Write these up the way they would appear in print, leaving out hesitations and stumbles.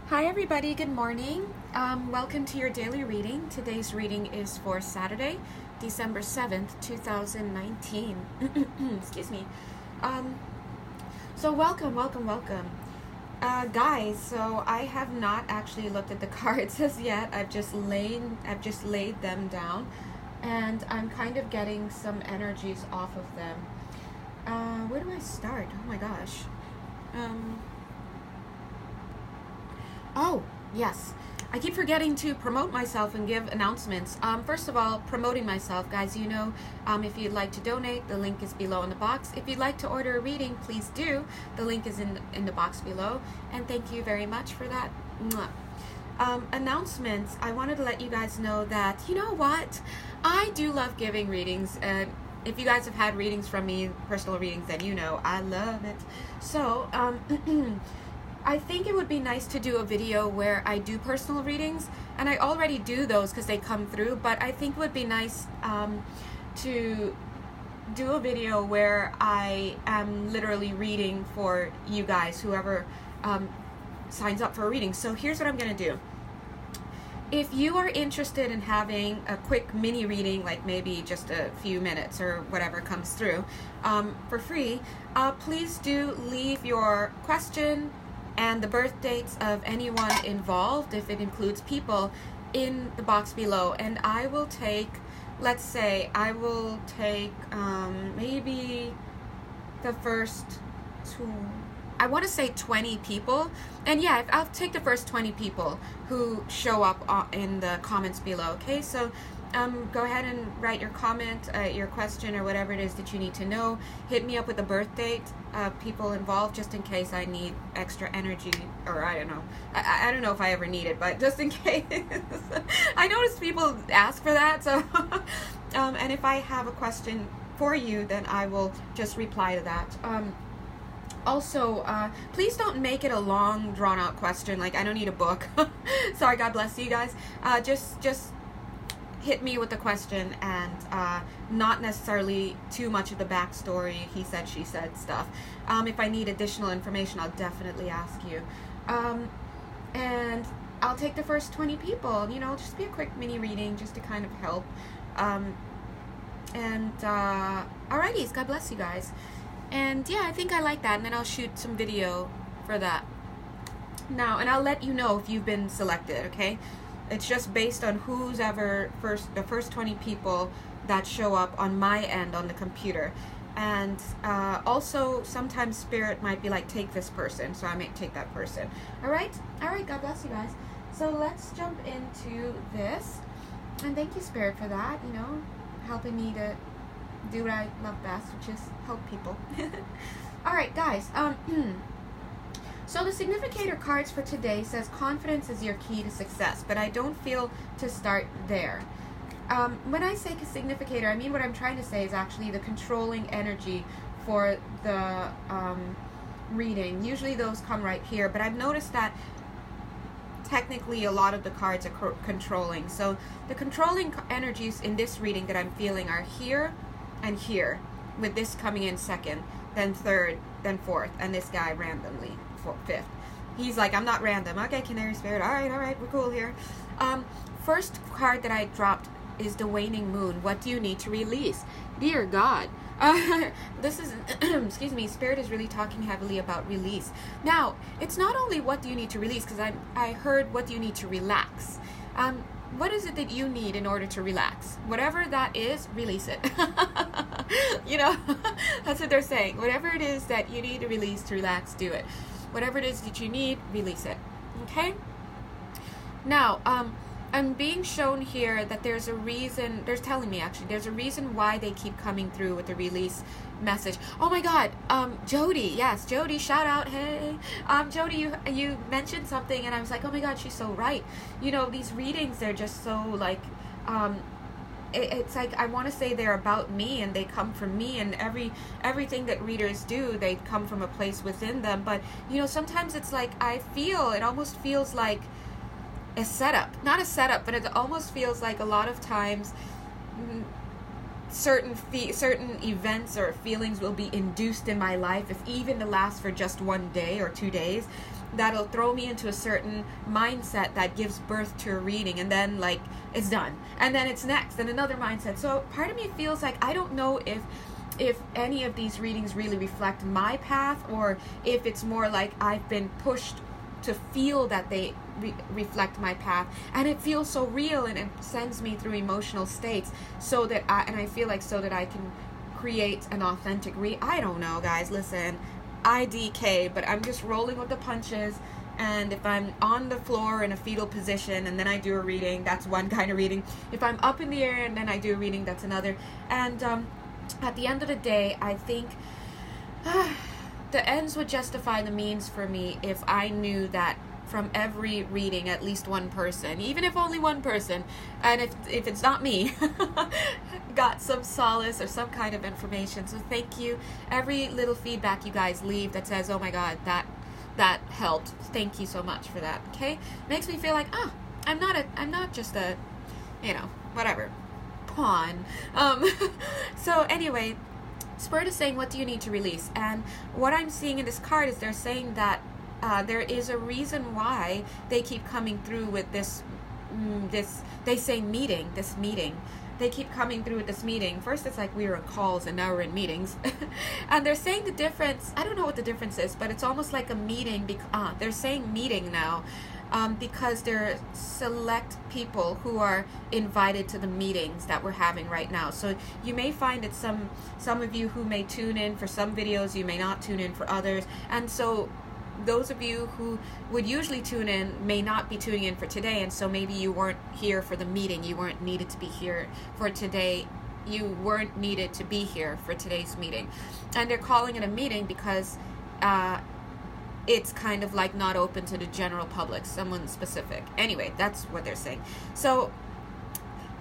Hi everybody, good morning. Welcome to your daily reading. Today's reading is for Saturday, December 7th, 2019. Excuse me. So welcome. Guys, so I have not actually looked at the cards as yet. I've just laid them down and I'm kind of getting some energies off of them. Where do I start? Oh my gosh. Oh, yes. I keep forgetting to promote myself and give announcements. First of all, promoting myself, guys, you know, if you'd like to donate, the link is below in the box. If you'd like to order a reading, please do. The link is in the box below. And thank you very much for that. Announcements. I wanted to let you guys know that, you know what? I do love giving readings. If you guys have had readings from me, personal readings, then you know I love it. So, I think it would be nice to do a video where I do personal readings, and I already do those because they come through, but I think it would be nice to do a video where I am literally reading for you guys, whoever signs up for a reading. So here's what I'm going to do. If you are interested in having a quick mini reading, like maybe just a few minutes or whatever comes through, for free, please do leave your question and the birth dates of anyone involved, if it includes people, in the box below. And I will take, let's say, maybe the first two, I want to say 20 people. And yeah, I'll take the first 20 people who show up in the comments below, okay? So go ahead and write your comment, your question, or whatever it is that you need to know. Hit me up with the birth date of people involved, just in case I need extra energy, or I don't know. I don't know if I ever need it, but just in case. I noticed people ask for that, so and if I have a question for you, then I will just reply to that. Also, please don't make it a long, drawn-out question. Like, I don't need a book. Sorry, God bless you guys. Just hit me with the question, and not necessarily too much of the backstory, he said, she said stuff. If I need additional information, I'll definitely ask you. And I'll take the first 20 people, you know, just be a quick mini reading just to kind of help. Alrighties, God bless you guys. And yeah, I think I like that, and then I'll shoot some video for that. Now, and I'll let you know if you've been selected, okay? It's just based on who's ever the first 20 people that show up on my end on the computer. And also, sometimes Spirit might be like, take this person, so I may take that person. Alright, God bless you guys. So let's jump into this. And thank you, Spirit, for that, you know, helping me to do what I love best, which is help people. Alright, guys, so the significator cards for today says confidence is your key to success, but I don't feel to start there. When I say significator, I mean what I'm trying to say is actually the controlling energy for the reading. Usually those come right here, but I've noticed that technically a lot of the cards are controlling. So the controlling energies in this reading that I'm feeling are here and here, with this coming in second, then third, then fourth, and this guy randomly fifth. He's like, I'm not random. Okay, Canary Spirit. All right, we're cool here. First card that I dropped is the Waning Moon. What do you need to release? Dear God. This is, excuse me, Spirit is really talking heavily about release. Now, it's not only what do you need to release, because I heard what do you need to relax. What is it that you need in order to relax? Whatever that is, release it. You know, that's what they're saying. Whatever it is that you need to release to relax, do it. Whatever it is that you need, release it. Okay? Now, I'm being shown here that there's a reason, they're telling me actually, there's a reason why they keep coming through with the release message. Oh my God, Jody, yes, Jody, shout out, hey. Jody, you mentioned something and I was like, oh my God, she's so right. You know, these readings, they're just so like, it's like, I want to say they're about me and they come from me, and everything that readers do, they come from a place within them. But, you know, sometimes it's like, it almost feels like a setup. Not a setup, but it almost feels like a lot of times certain events or feelings will be induced in my life, if even to last for just one day or 2 days. that'll throw me into a certain mindset that gives birth to a reading, and then like it's done, and then it's next and another mindset. So part of me feels like I don't know if any of these readings really reflect my path, or if it's more like I've been pushed to feel that they reflect my path, and it feels so real, and it sends me through emotional states, so that I feel like so that I can create an authentic I don't know, guys, listen, IDK, but I'm just rolling with the punches. And if I'm on the floor in a fetal position and then I do a reading, that's one kind of reading. If I'm up in the air and then I do a reading, that's another. And at the end of the day, I think the ends would justify the means for me if I knew that from every reading, at least one person, even if only one person, and if it's not me, got some solace or some kind of information. So thank you. Every little feedback you guys leave that says, oh my God, that helped. Thank you so much for that. Okay, makes me feel like I'm not just a, whatever, pawn. So anyway, Spirit is saying, what do you need to release? And what I'm seeing in this card is they're saying that there is a reason why they keep coming through with this they say meeting. They keep coming through with this meeting. First it's like we were in calls and now we're in meetings. And they're saying the difference, I don't know what the difference is, but it's almost like a meeting. They're saying meeting now because they're select people who are invited to the meetings that we're having right now. So you may find that some of you who may tune in for some videos, you may not tune in for others. And so those of you who would usually tune in may not be tuning in for today, and so maybe you weren't here for the meeting. You weren't needed to be here for today. You weren't needed to be here for today's meeting. And they're calling it a meeting because it's kind of like not open to the general public, someone specific. Anyway, that's what they're saying. So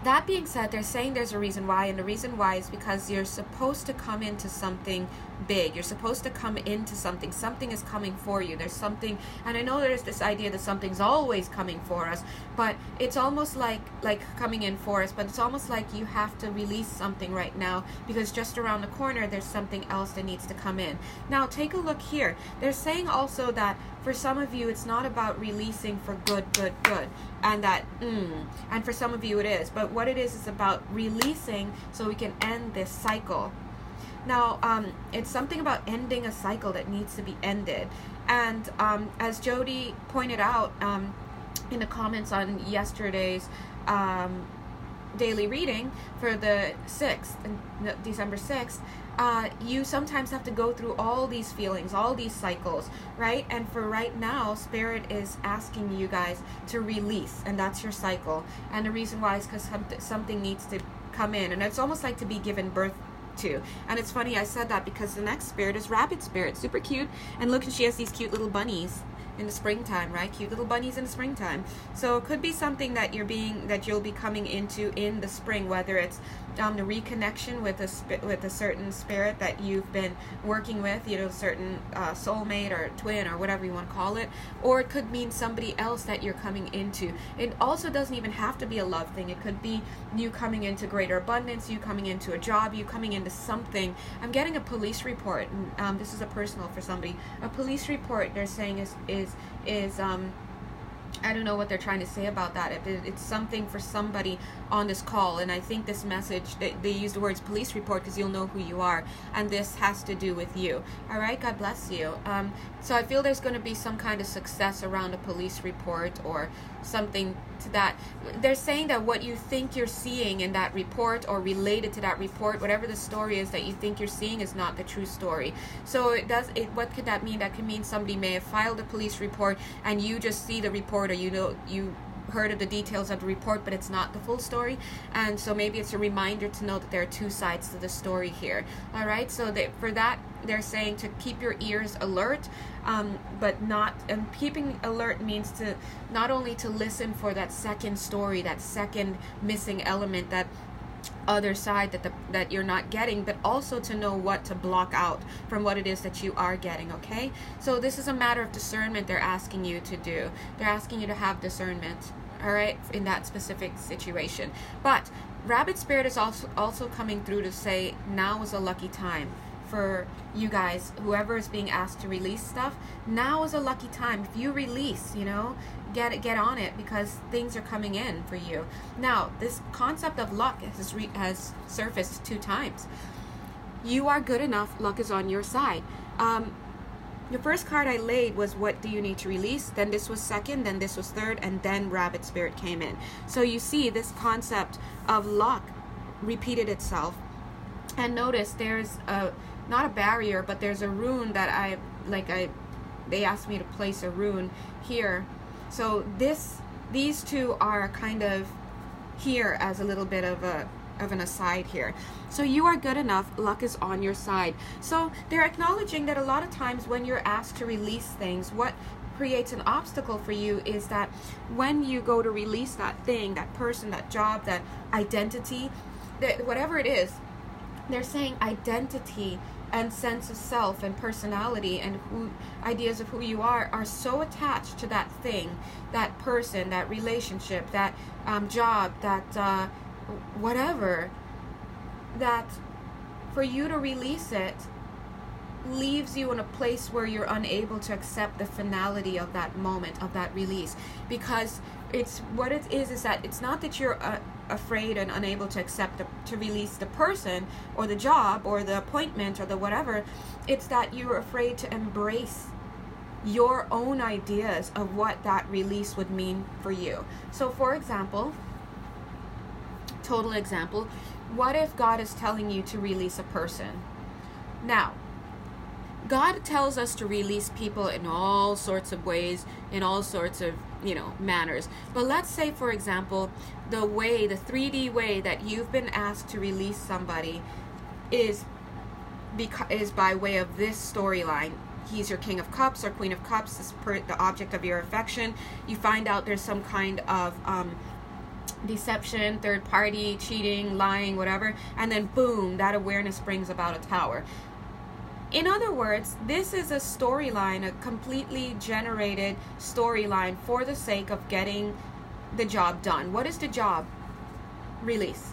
that being said, they're saying there's a reason why, and the reason why is because you're supposed to come into something big. You're supposed to come into something. Something is coming for you. There's something, and I know there's this idea that something's always coming for us, but it's almost like coming in for us, but it's almost like you have to release something right now, because just around the corner there's something else that needs to come in. Now take a look here. They're saying also that for some of you it's not about releasing for good, and that and for some of you it is, but what it is about releasing so we can end this cycle. Now it's something about ending a cycle that needs to be ended. And as Jody pointed out in the comments on yesterday's daily reading for the 6th, December 6th, you sometimes have to go through all these feelings, all these cycles, right? And for right now, Spirit is asking you guys to release, and that's your cycle. And the reason why is because something needs to come in, and it's almost like to be given birth to. And it's funny I said that because the next spirit is Rabbit Spirit, super cute, and look, she has these cute little bunnies in the springtime, right? Cute little bunnies in the springtime. So it could be something that you'll be coming into in the spring, whether it's the reconnection with a certain spirit that you've been working with, certain soulmate or twin or whatever you want to call it, or it could mean somebody else that you're coming into. It also doesn't even have to be a love thing. It could be you coming into greater abundance, you coming into a job, you coming into something. I'm getting a police report, and this is a personal for somebody. A police report, they're saying is I don't know what they're trying to say about that. It's something for somebody on this call, and I think this message, they use the words police report because you'll know who you are, and this has to do with you. All right, God bless you. So I feel there's going to be some kind of success around a police report or something to that. They're saying that what you think you're seeing in that report or related to that report, whatever the story is that you think you're seeing, is not the true story. So what could that mean? That could mean somebody may have filed a police report and you just see the report, or you heard of the details of the report, but it's not the full story. And so maybe it's a reminder to know that there are two sides to the story here. All right, so for that they're saying to keep your ears alert, but not, and keeping alert means to not only to listen for that second story, that second missing element, that other side that you're not getting, but also to know what to block out from what it is that you are getting. Okay, so this is a matter of discernment they're asking you to do. They're asking you to have discernment, all right, in that specific situation. But Rabbit Spirit is also coming through to say now is a lucky time for you guys, whoever is being asked to release stuff. Now is a lucky time. If you release, you know, get on it, because things are coming in for you. Now, this concept of luck has surfaced 2 times. You are good enough. Luck is on your side. The first card I laid was, what do you need to release? Then this was second, then this was third, and then Rabbit Spirit came in. So you see this concept of luck repeated itself. And notice there's not a barrier, but there's a rune that they asked me to place a rune here. So these two are kind of here as a little bit of an aside here. So you are good enough. Luck is on your side. So they're acknowledging that a lot of times when you're asked to release things, what creates an obstacle for you is that when you go to release that thing, that person, that job, that identity, that whatever it is, they're saying identity and sense of self and personality and ideas of who you are so attached to that thing, that person, that relationship, that job, that whatever, that for you to release it leaves you in a place where you're unable to accept the finality of that moment, of that release. Because it's what it is that it's not that you're afraid and unable to accept to release the person or the job or the appointment or the whatever. It's that you're afraid to embrace your own ideas of what that release would mean for you. So for example, total example, what if God is telling you to release a person? Now, God tells us to release people in all sorts of ways, in all sorts of, manners. But let's say, for example, the 3D way that you've been asked to release somebody is by way of this storyline. He's your King of Cups or Queen of Cups, the object of your affection. You find out there's some kind of deception, third party, cheating, lying, whatever, and then boom, that awareness brings about a tower. In other words, this is a storyline, a completely generated storyline for the sake of getting the job done. What is the job? Release.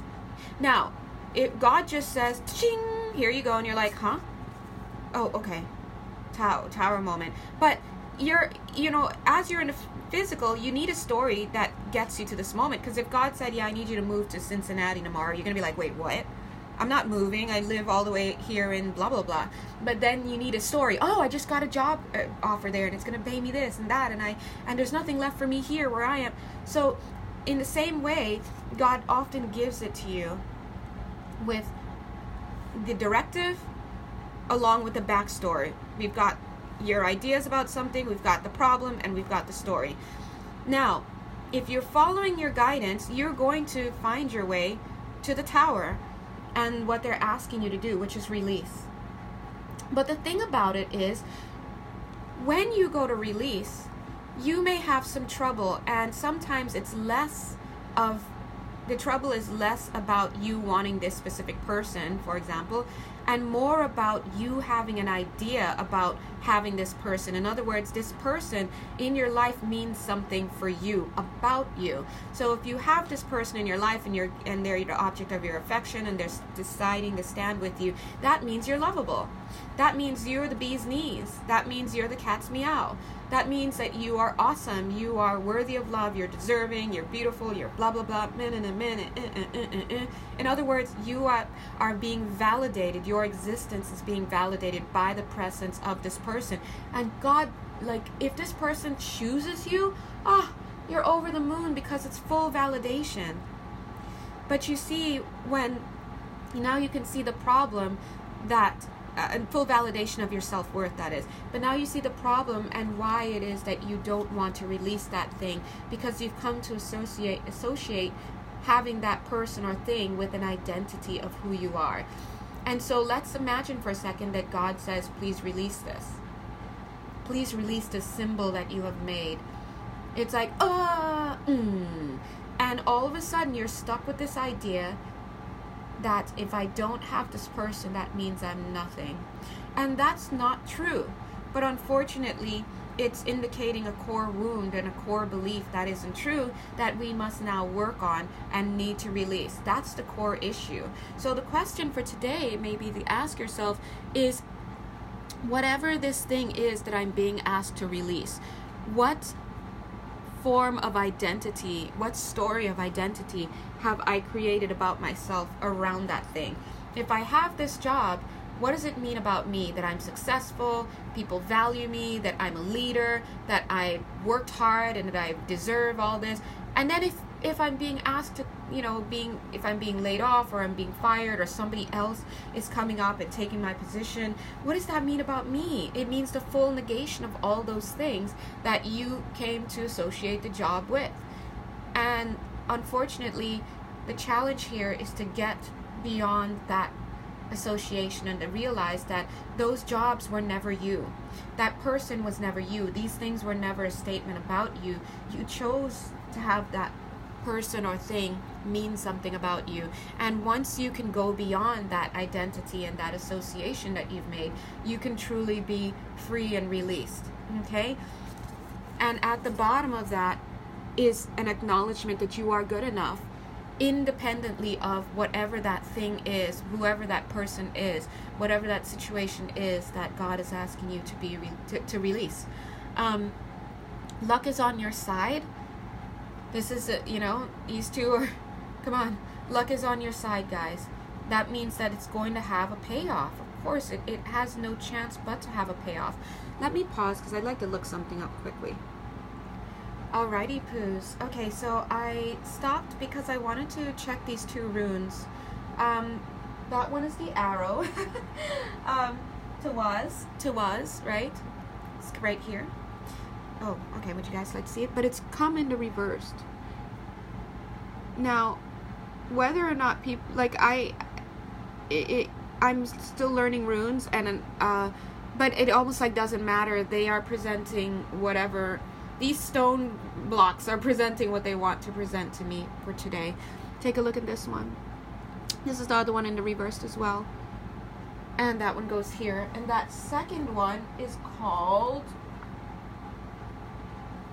Now, if God just says, ching, here you go, and you're like, huh? Oh, okay. Tower moment. But as you're in the physical, you need a story that gets you to this moment. Because if God said, yeah, I need you to move to Cincinnati tomorrow, you're going to be like, wait, what? I'm not moving. I live all the way here in blah, blah, blah. But then you need a story. Oh, I just got a job offer there, and it's going to pay me this and that, and there's nothing left for me here where I am. So in the same way, God often gives it to you with the directive along with the backstory. We've got your ideas about something, we've got the problem, and we've got the story. Now, if you're following your guidance, you're going to find your way to the tower and what they're asking you to do, which is release. But the thing about it is, when you go to release, you may have some trouble, and sometimes it's the trouble is less about you wanting this specific person, for example, and more about you having an idea about having this person. In other words, this person in your life means something for you, about you. So if you have this person in your life and they're the object of your affection and they're deciding to stand with you, that means you're lovable. That means you're the bee's knees. That means you're the cat's meow. That means that you are awesome. You are worthy of love. You're deserving. You're beautiful. You're blah, blah, blah. In other words, you are being validated. Your existence is being validated by the presence of this person. And God, if this person chooses you, you're over the moon because it's full validation. But you see, now you can see the problem that and full validation of your self-worth, that is. But now you see the problem and why it is that you don't want to release that thing, because you've come to associate having that person or thing with an identity of who you are. And so let's imagine for a second that God says, please release this. Please release this symbol that you have made. It's like, and all of a sudden you're stuck with this idea that if I don't have this person, that means I'm nothing. And that's not true. But unfortunately, it's indicating a core wound and a core belief that isn't true that we must now work on and need to release. That's the core issue. So the question for today, maybe to ask yourself, is whatever this thing is that I'm being asked to release, what form of identity, what story of identity have I created about myself around that thing? If I have this job, what does it mean about me that I'm successful, people value me, that I'm a leader, that I worked hard and that I deserve all this? And then if I'm being asked to, if I'm being laid off or I'm being fired or somebody else is coming up and taking my position, what does that mean about me? It means the full negation of all those things that you came to associate the job with. And unfortunately, the challenge here is to get beyond that association and to realize that those jobs were never you. That person was never you. These things were never a statement about you. You chose to have that person or thing mean something about you. And once you can go beyond that identity and that association that you've made, you can truly be free and released. Okay? And at the bottom of that is an acknowledgement that you are good enough, independently of whatever that thing is, whoever that person is, whatever that situation is that God is asking you to release. Luck is on your side. This is these two are, come on, luck is on your side, guys. That means that it's going to have a payoff. Of course, it has no chance but to have a payoff. Let me pause because I'd like to look something up quickly. Alrighty, poos. Okay, so I stopped because I wanted to check these two runes. That one is the arrow. Tawaz, right? It's right here. Oh, okay, would you guys like to see it? But it's come into reversed. Now, whether or not people, like I'm still learning runes, and but it almost like doesn't matter. They are presenting whatever. These stone blocks are presenting what they want to present to me for today. Take a look at this one. This is the other one in the reversed as well. And that one goes here. And that second one is called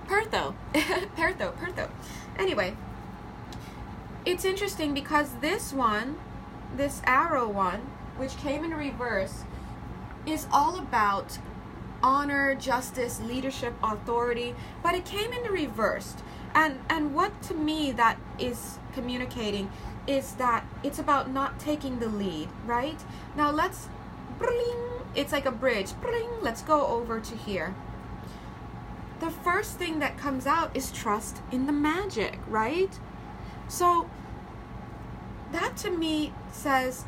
Pertho. Pertho. Anyway, it's interesting because this one, this arrow one, which came in reverse, is all about honor, justice, leadership, authority, but it came in the reversed. And what to me that is communicating is that it's about not taking the lead, right? Now let's, it's like a bridge, let's go over to here. The first thing that comes out is trust in the magic, right? So that to me says,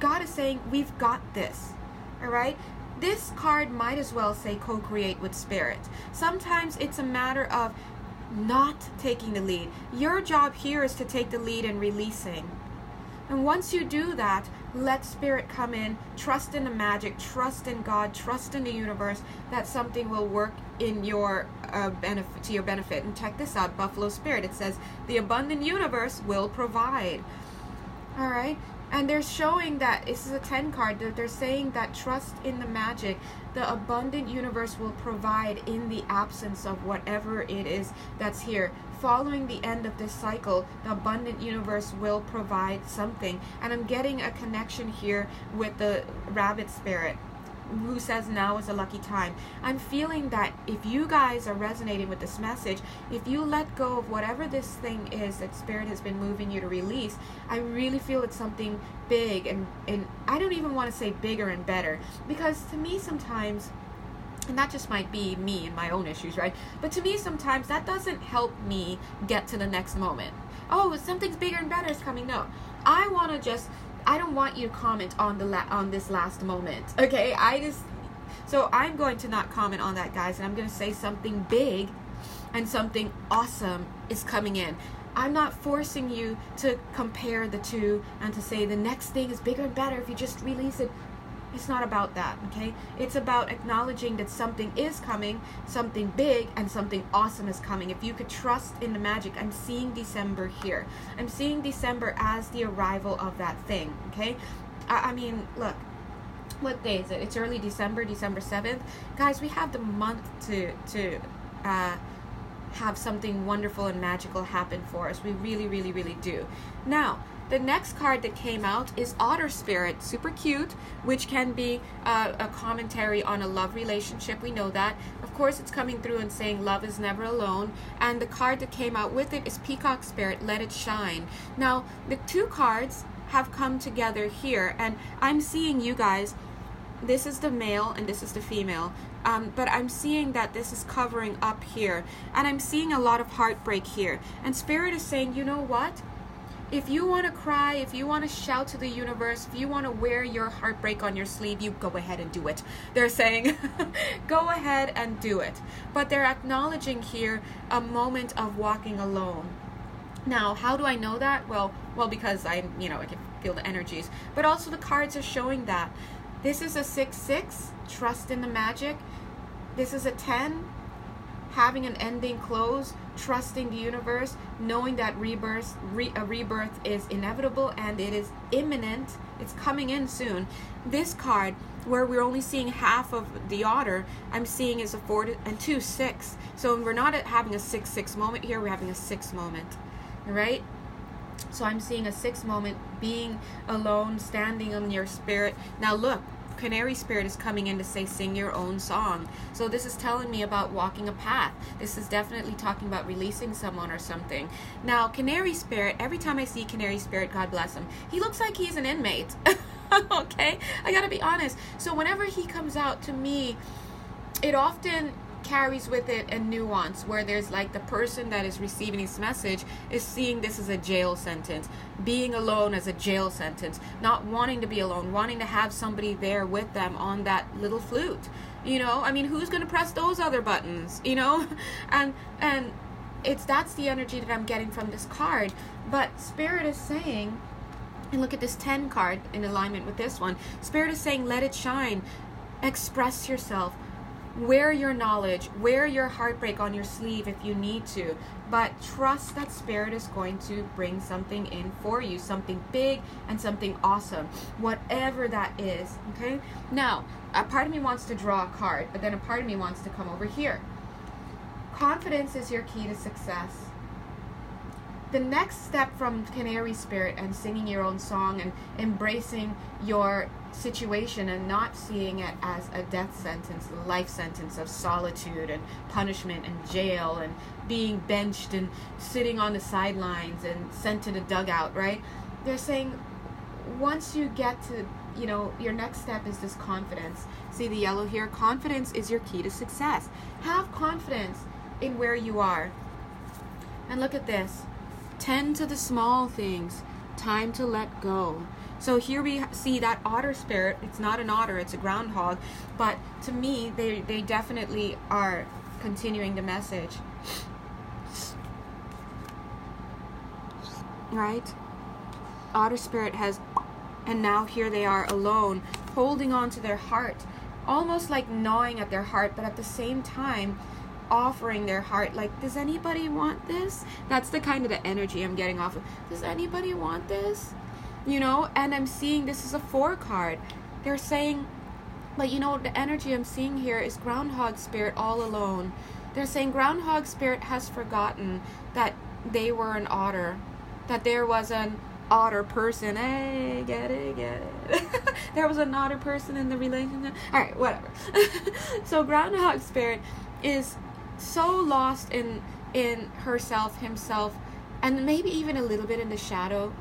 God is saying, we've got this, all right? This card might as well say co-create with spirit. Sometimes it's a matter of not taking the lead. Your job here is to take the lead in releasing. And once you do that, let spirit come in, trust in the magic, trust in God, trust in the universe, that something will work in your benefit, to your benefit. And check this out, Buffalo Spirit. It says, the abundant universe will provide. All right? And they're showing that, this is a 10 card, they're saying that trust in the magic, the abundant universe will provide in the absence of whatever it is that's here. Following the end of this cycle, the abundant universe will provide something. And I'm getting a connection here with the rabbit spirit, who says now is a lucky time. I'm feeling that if you guys are resonating with this message, if you let go of whatever this thing is that spirit has been moving you to release, I really feel it's something big, and I don't even want to say bigger and better, because to me sometimes, and that just might be me and my own issues, right? But to me sometimes that doesn't help me get to the next moment. Oh, something's bigger and better is coming. No, I don't want you to comment on this last moment, okay? So I'm going to not comment on that, guys, and I'm going to say something big and something awesome is coming in. I'm not forcing you to compare the two and to say the next thing is bigger and better if you just release it. It's not about that, okay? It's about acknowledging that something is coming, something big, and something awesome is coming. If you could trust in the magic, I'm seeing December here. I'm seeing December as the arrival of that thing, okay? I mean, look, what day is it? It's early December, December 7th. Guys, we have the month to have something wonderful and magical happen for us. We really, really, really do. Now, the next card that came out is Otter Spirit. Super cute, which can be a commentary on a love relationship. We know that. Of course, it's coming through and saying love is never alone. And the card that came out with it is Peacock Spirit, Let It Shine. Now, the two cards have come together here, and I'm seeing, you guys, this is the male and this is the female. But I'm seeing that this is covering up here, and I'm seeing a lot of heartbreak here. And Spirit is saying, you know what? If you want to cry, if you want to shout to the universe, if you want to wear your heartbreak on your sleeve, you go ahead and do it. They're saying, go ahead and do it. But they're acknowledging here a moment of walking alone. Now, how do I know that? Well, because I can feel the energies. But also the cards are showing that. This is a 6-6, trust in the magic. This is a 10, having an ending close, trusting the universe, knowing that a rebirth is inevitable and it is imminent. It's coming in soon. This card, where we're only seeing half of the otter, I'm seeing is a 4 and 2, 6. So we're not having a 6-6 moment here, we're having a 6 moment, right? So I'm seeing a 6 moment, being alone, standing on your spirit. Now look, Canary Spirit is coming in to say sing your own song. So this is telling me about walking a path. This is definitely talking about releasing someone or something. Now, Canary Spirit, every time I see Canary Spirit, God bless him, he looks like he's an inmate. Okay? I gotta be honest. So whenever he comes out, to me, it often carries with it a nuance where there's like the person that is receiving this message is seeing this as a jail sentence, being alone as a jail sentence, not wanting to be alone, wanting to have somebody there with them on that little flute. I mean, who's going to press those other buttons, and that's the energy that I'm getting from this card. But Spirit is saying, and look at this 10 card in alignment with this one, Spirit is saying let it shine, express yourself, wear your knowledge, wear your heartbreak on your sleeve if you need to, but trust that Spirit is going to bring something in for you, something big and something awesome, whatever that is. Okay, now a part of me wants to draw a card, but then a part of me wants to come over here. Confidence is your key to success. The next step from Canary Spirit and singing your own song and embracing your situation and not seeing it as a death sentence, a life sentence of solitude and punishment and jail and being benched and sitting on the sidelines and sent to the dugout, right? They're saying once you get to, your next step is this confidence. See the yellow here? Confidence is your key to success. Have confidence in where you are. And look at this. Tend to the small things. Time to let go. So here we see that Otter Spirit. It's not an otter, it's a groundhog. But to me, they definitely are continuing the message. Right? Otter Spirit has, and now here they are alone, holding on to their heart. Almost like gnawing at their heart, but at the same time, offering their heart, like, does anybody want this? That's the kind of the energy I'm getting off of. Does anybody want this? And I'm seeing this is a 4 card. They're saying, but the energy I'm seeing here is Groundhog Spirit all alone. They're saying Groundhog Spirit has forgotten that they were an otter, that there was an otter person. Hey, get it. There was an otter person in the relationship. All right, whatever. So Groundhog Spirit is so lost in herself, himself, and maybe even a little bit in the shadow,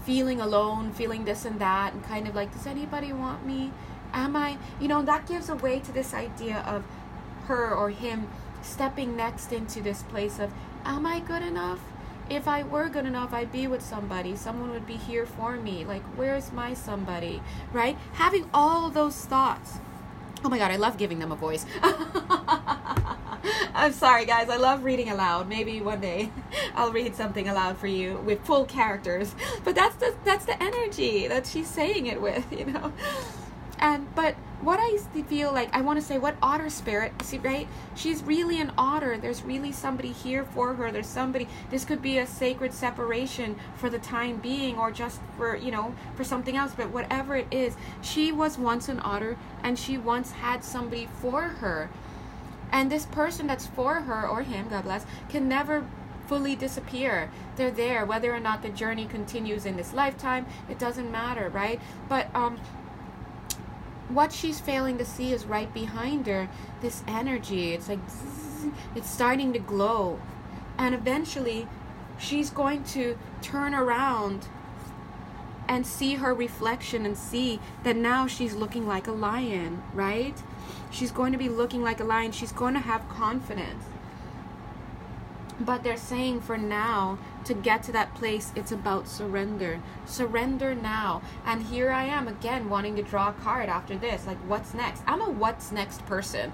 feeling alone, feeling this and that, and kind of like, does anybody want me? Am I? That gives a way to this idea of her or him stepping next into this place of, am I good enough? If I were good enough, I'd be with somebody. Someone would be here for me. Like, where's my somebody? Right? Having all those thoughts. Oh my God, I love giving them a voice. I'm sorry, guys. I love reading aloud. Maybe one day I'll read something aloud for you with full characters. But that's the energy that she's saying it with, But what I feel like, I want to say, what otter spirit, see, right? She's really an otter. There's really somebody here for her. There's somebody, this could be a sacred separation for the time being, or just for, you know, for something else, but whatever it is, she was once an otter, and she once had somebody for her. And this person that's for her, or him, God bless, can never fully disappear. They're there, whether or not the journey continues in this lifetime, it doesn't matter, right? But what she's failing to see is right behind her, this energy. It's like zzz, it's starting to glow, and eventually she's going to turn around and see her reflection and see that now she's looking like a lion, right? She's going to be looking like a lion. She's going to have confidence. But they're saying for now, to get to that place, it's about surrender. Surrender now. And here I am again wanting to draw a card after this. Like, what's next? I'm a what's next person.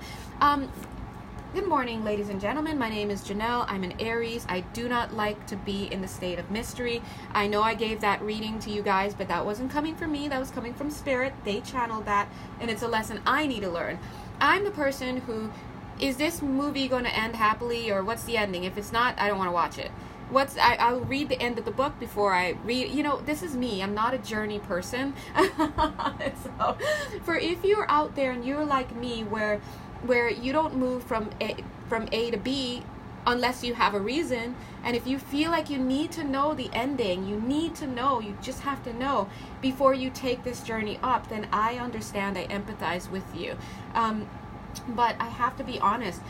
Good morning, ladies and gentlemen. My name is Jonelle. I'm an Aries. I do not like to be in the state of mystery. I know I gave that reading to you guys, but that wasn't coming from me. That was coming from Spirit. They channeled that, and it's a lesson I need to learn. I'm the person who, is this movie going to end happily, or what's the ending? If it's not, I don't want to watch it. I'll read the end of the book before I read, you know, this is me. I'm not a journey person. So, for if you're out there and you're like me, where you don't move from A to B unless you have a reason, and if you feel like you need to know the ending, you just have to know before you take this journey up, then I understand, I empathize with you. But I have to be honest,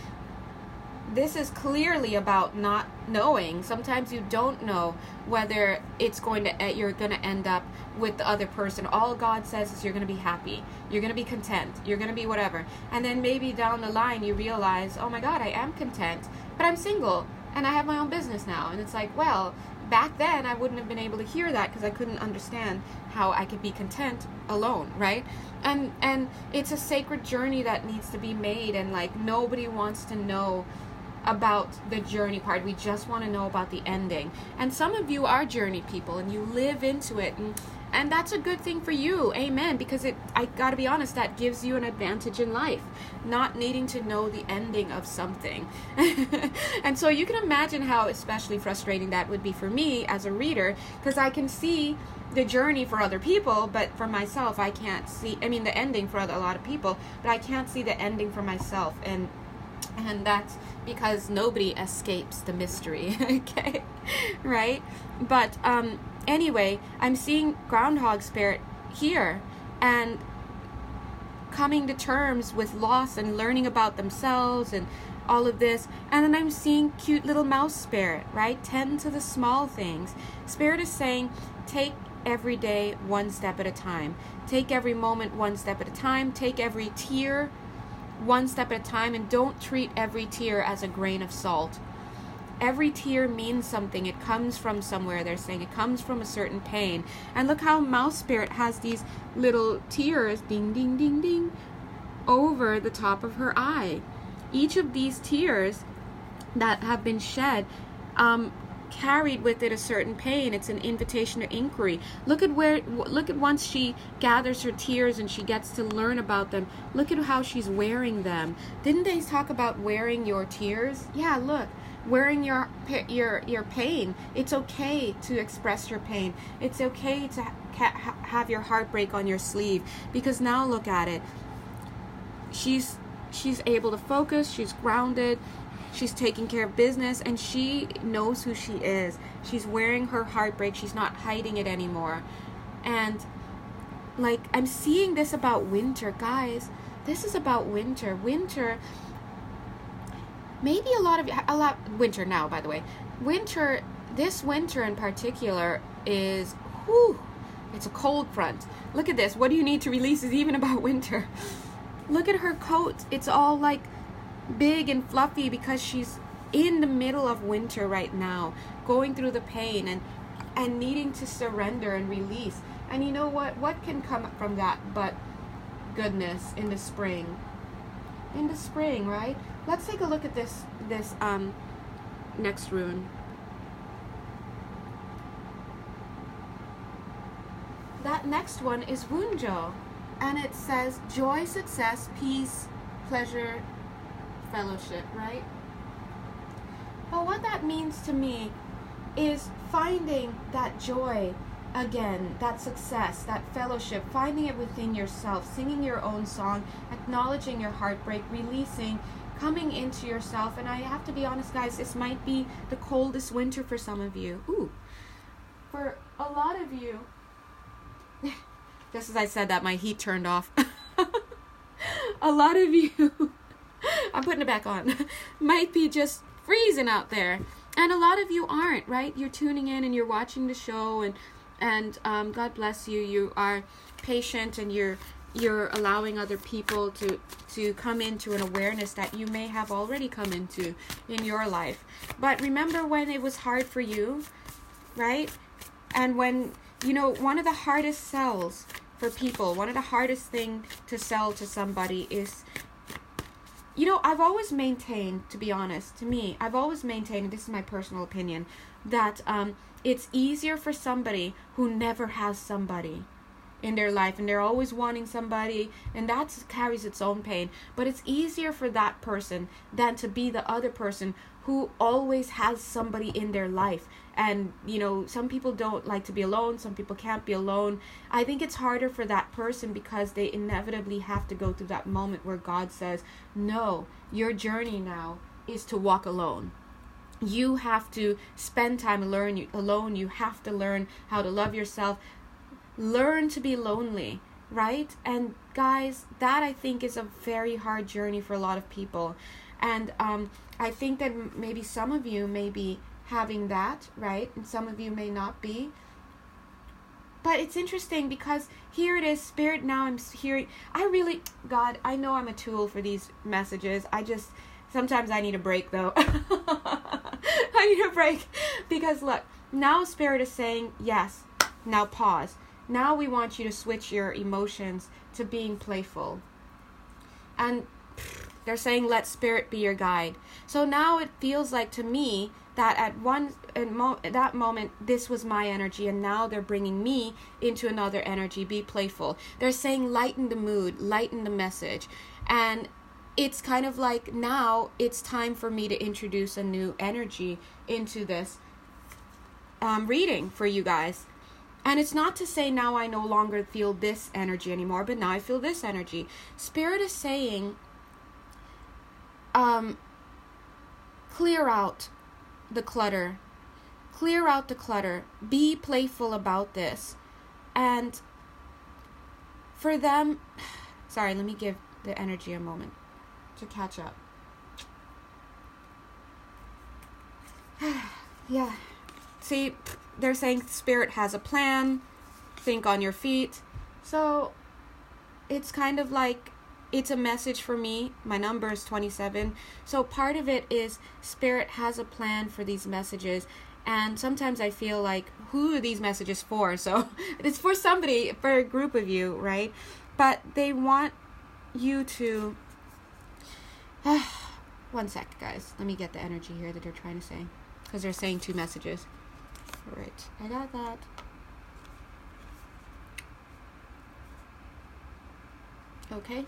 this is clearly about not knowing. Sometimes you don't know whether you're going to end up with the other person. All God says is you're going to be happy. You're going to be content. You're going to be whatever. And then maybe down the line you realize, oh my God, I am content, but I'm single and I have my own business now. And it's like, well, back then I wouldn't have been able to hear that because I couldn't understand how I could be content alone, right? And it's a sacred journey that needs to be made, and like nobody wants to know about the journey part. We just want to know about the ending. And some of you are journey people and you live into it, and that's a good thing for you. Amen. Because I gotta be honest, that gives you an advantage in life, not needing to know the ending of something. And so you can imagine how especially frustrating that would be for me as a reader, because I can see the journey for other people, but for myself I can't see, I mean the ending for a lot of people, but I can't see the ending for myself. And that's because nobody escapes the mystery. Okay, right? But anyway, I'm seeing groundhog spirit here and coming to terms with loss and learning about themselves and all of this. And then I'm seeing cute little mouse spirit, right? Tend to the small things. Spirit is saying, take every day one step at a time. Take every moment one step at a time. Take every tear one step at a time, and don't treat every tear as a grain of salt. Every tear means something. It comes from somewhere. They're saying it comes from a certain pain. And look how mouse spirit has these little tears, ding, ding, ding, ding, over the top of her eye. Each of these tears that have been shed carried with it a certain pain. It's an invitation to inquiry. Look at once she gathers her tears and she gets to learn about them. Look at how she's wearing them. Didn't they talk about wearing your tears? Yeah, look, wearing your pain. It's okay to express your pain. It's okay to have your heartbreak on your sleeve, because now look at it. She's able to focus. She's grounded. She's taking care of business, and she knows who she is. She's wearing her heartbreak. She's not hiding it anymore. And like, I'm seeing this about winter, guys. This is about winter. Winter, maybe a lot winter now, by the way. Winter, this winter in particular is, it's a cold front. Look at this. What do you need to release is even about winter. Look at her coat. It's all like big and fluffy because she's in the middle of winter right now, going through the pain and needing to surrender and release. And you know what can come from that but goodness in the spring. In the spring, right? Let's take a look at this next rune. That next one is Wunjo. And it says joy, success, peace, pleasure, fellowship, right? But what that means to me is finding that joy again, that success, that fellowship, finding it within yourself, singing your own song, acknowledging your heartbreak, releasing, coming into yourself. And I have to be honest, guys, this might be the coldest winter for some of you. Ooh. For a lot of you, just as I said that, my heat turned off. A lot of you, I'm putting it back on, might be just freezing out there. And a lot of you aren't, right? You're tuning in and you're watching the show, and God bless you. You are patient, and you're allowing other people to come into an awareness that you may have already come into in your life. But remember when it was hard for you, right? And when, you know, one of the hardest sells for people, one of the hardest thing to sell to somebody is, you know, I've always maintained, to be honest, to me, I've always maintained, and this is my personal opinion, that it's easier for somebody who never has somebody in their life, and they're always wanting somebody, and that carries its own pain. But it's easier for that person than to be the other person who always has somebody in their life. And, you know, some people don't like to be alone, some people can't be alone. I think it's harder for that person because they inevitably have to go through that moment where God says, no, your journey now is to walk alone. You have to spend time alone. You have to learn how to love yourself. Learn to be lonely, right? And guys, that I think is a very hard journey for a lot of people. And I think that maybe some of you may be having that, right? And some of you may not be. But it's interesting because here it is, Spirit, now I'm hearing, God, I know I'm a tool for these messages. Sometimes I need a break though. I need a break because look, now Spirit is saying, yes, now pause. Now we want you to switch your emotions to being playful. And they're saying, let Spirit be your guide. So now it feels like to me that at that moment, this was my energy, and now they're bringing me into another energy. Be playful. They're saying, lighten the mood, lighten the message. And it's kind of like now it's time for me to introduce a new energy into this reading for you guys. And it's not to say now I no longer feel this energy anymore, but now I feel this energy. Spirit is saying, clear out the clutter. Clear out the clutter. Be playful about this. And for them, sorry, let me give the energy a moment to catch up. Yeah. See, they're saying Spirit has a plan. Think on your feet. So it's kind of like, it's a message for me. My number is 27. So part of it is Spirit has a plan for these messages. And sometimes I feel like, who are these messages for? So it's for somebody, for a group of you, right? But they want you to... One sec, guys. Let me get the energy here that they're trying to say. Because they're saying two messages. All right. I got that. Okay.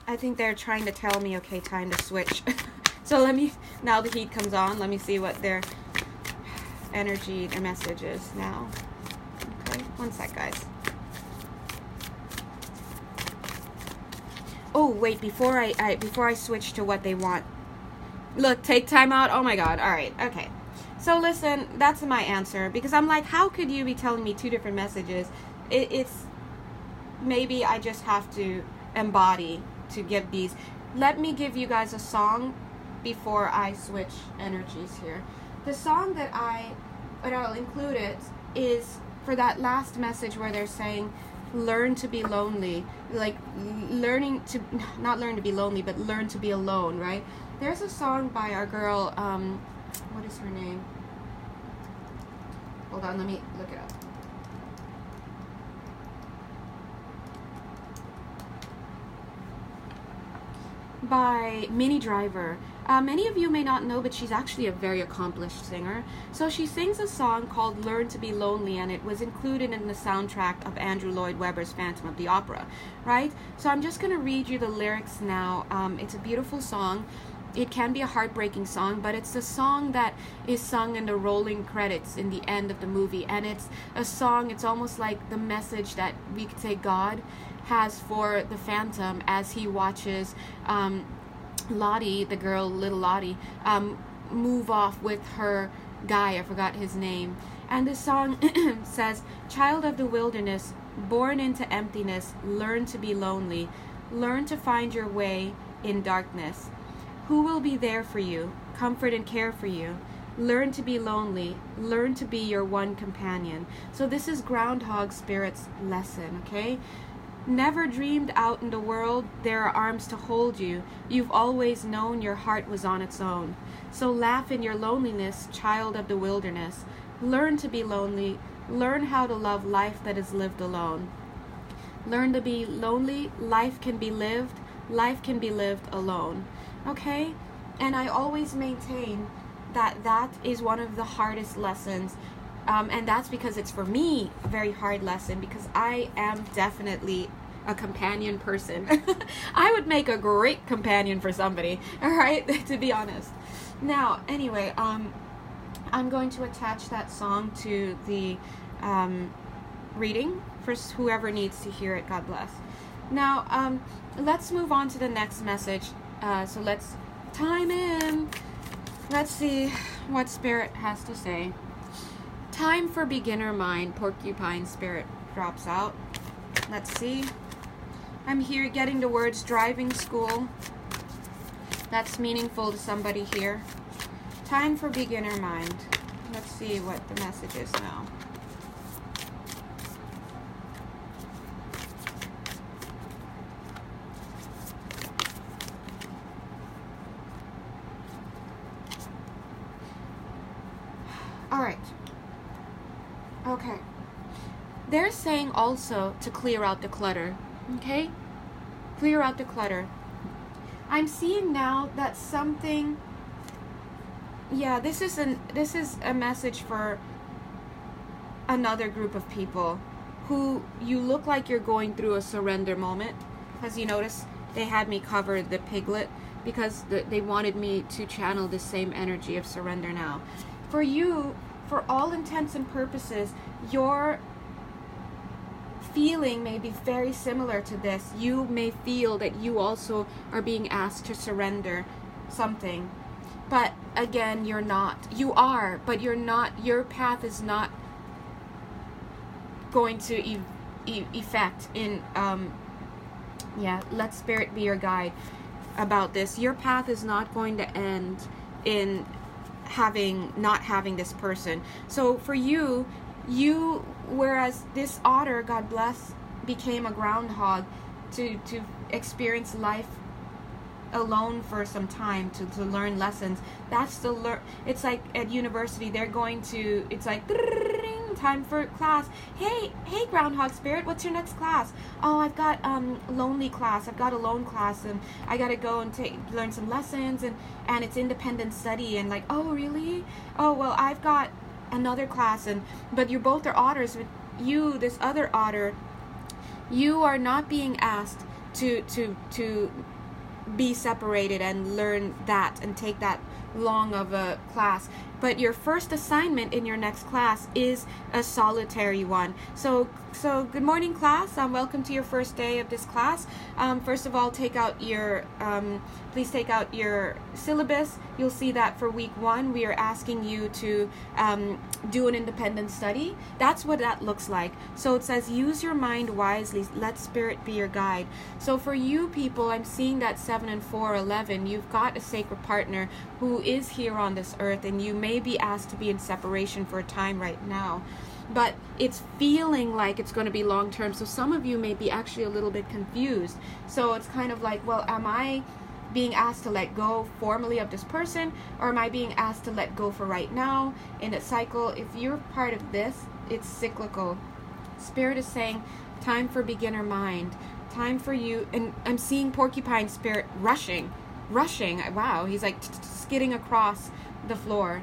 I think they're trying to tell me, okay, time to switch. So let me, now the heat comes on, let me see what their energy, their message is now. Okay, one sec, guys. Oh, wait, before I switch to what they want. Look, take time out. Oh my God. All right. Okay. So listen, that's my answer, because I'm like, how could you be telling me two different messages? It's maybe I just have to embody to give these. Let me give you guys a song before I switch energies here. The song that I'll include it is for that last message where they're saying, learn to be lonely, like learning to not learn to be lonely, but learn to be alone, right? There's a song by our girl, what is her name? Hold on, let me look it up. by Minnie Driver. Many of you may not know, but she's actually a very accomplished singer. So she sings a song called Learn to Be Lonely, and it was included in the soundtrack of Andrew Lloyd Webber's Phantom of the Opera, right? So I'm just going to read you the lyrics now. It's a beautiful song. It can be a heartbreaking song, but it's a song that is sung in the rolling credits in the end of the movie. And it's a song, it's almost like the message that we could say God has for the Phantom as he watches Lottie, the girl, little Lottie, move off with her guy. I forgot his name. And the song says, "Child of the wilderness, born into emptiness, learn to be lonely. Learn to find your way in darkness. Who will be there for you, comfort and care for you? Learn to be lonely. Learn to be your one companion." So this is Groundhog Spirit's lesson, okay? Never dreamed out in the world there are arms to hold you. You've always known your heart was on its own. So laugh in your loneliness, child of the wilderness. Learn to be lonely. Learn how to love life that is lived alone. Learn to be lonely. Life can be lived. Life can be lived alone. Okay? And I always maintain that that is one of the hardest lessons. And that's because it's, for me, a very hard lesson, because I am definitely a companion person. I would make a great companion for somebody, all right, to be honest. Now, anyway, I'm going to attach that song to the reading for whoever needs to hear it. God bless. Now, let's move on to the next message. So let's time in. Let's see what Spirit has to say. Time for beginner mind. Porcupine Spirit drops out. Let's see. I'm here getting the words driving school. That's meaningful to somebody here. Time for beginner mind. Let's see what the message is now. All right. Okay. They're saying also to clear out the clutter. Okay? Clear out the clutter. I'm seeing now that something... Yeah, this is a message for another group of people who you look like you're going through a surrender moment. As you notice, they had me cover the piglet because they wanted me to channel the same energy of surrender now. For you, for all intents and purposes, your feeling may be very similar to this. You may feel that you also are being asked to surrender something. But again, you're not. You are, but you're not. Your path is not going to effect in, yeah, let Spirit be your guide about this. Your path is not going to end in not having this person. So for you, whereas this otter, God bless, became a groundhog to experience life alone for some time, to learn lessons. That's it's like at university, they're going to, it's like time for class. Hey Groundhog Spirit, what's your next class? Oh, I've got lonely class. I've got a lone class, and I gotta go and learn some lessons, and it's independent study, and like, oh really? Oh well, I've got another class, but you both are otters. But you, this other otter, you are not being asked to be separated and learn that and take that long of a class. But your first assignment in your next class is a solitary one. So good morning, class. Welcome to your first day of this class. First of all, please take out your syllabus. You'll see that for week 1, we are asking you to do an independent study. That's what that looks like. So it says, use your mind wisely. Let Spirit be your guide. So for you people, I'm seeing that 7 and 4, 11, you've got a sacred partner who is here on this earth, and you may be asked to be in separation for a time right now. But it's feeling like it's going to be long term. So some of you may be actually a little bit confused. So it's kind of like, well, am I being asked to let go formally of this person, or am I being asked to let go for right now in a cycle? If you're part of this, it's cyclical. Spirit is saying, time for beginner mind. Time for you. And I'm seeing Porcupine Spirit rushing. Wow, he's like skidding across the floor.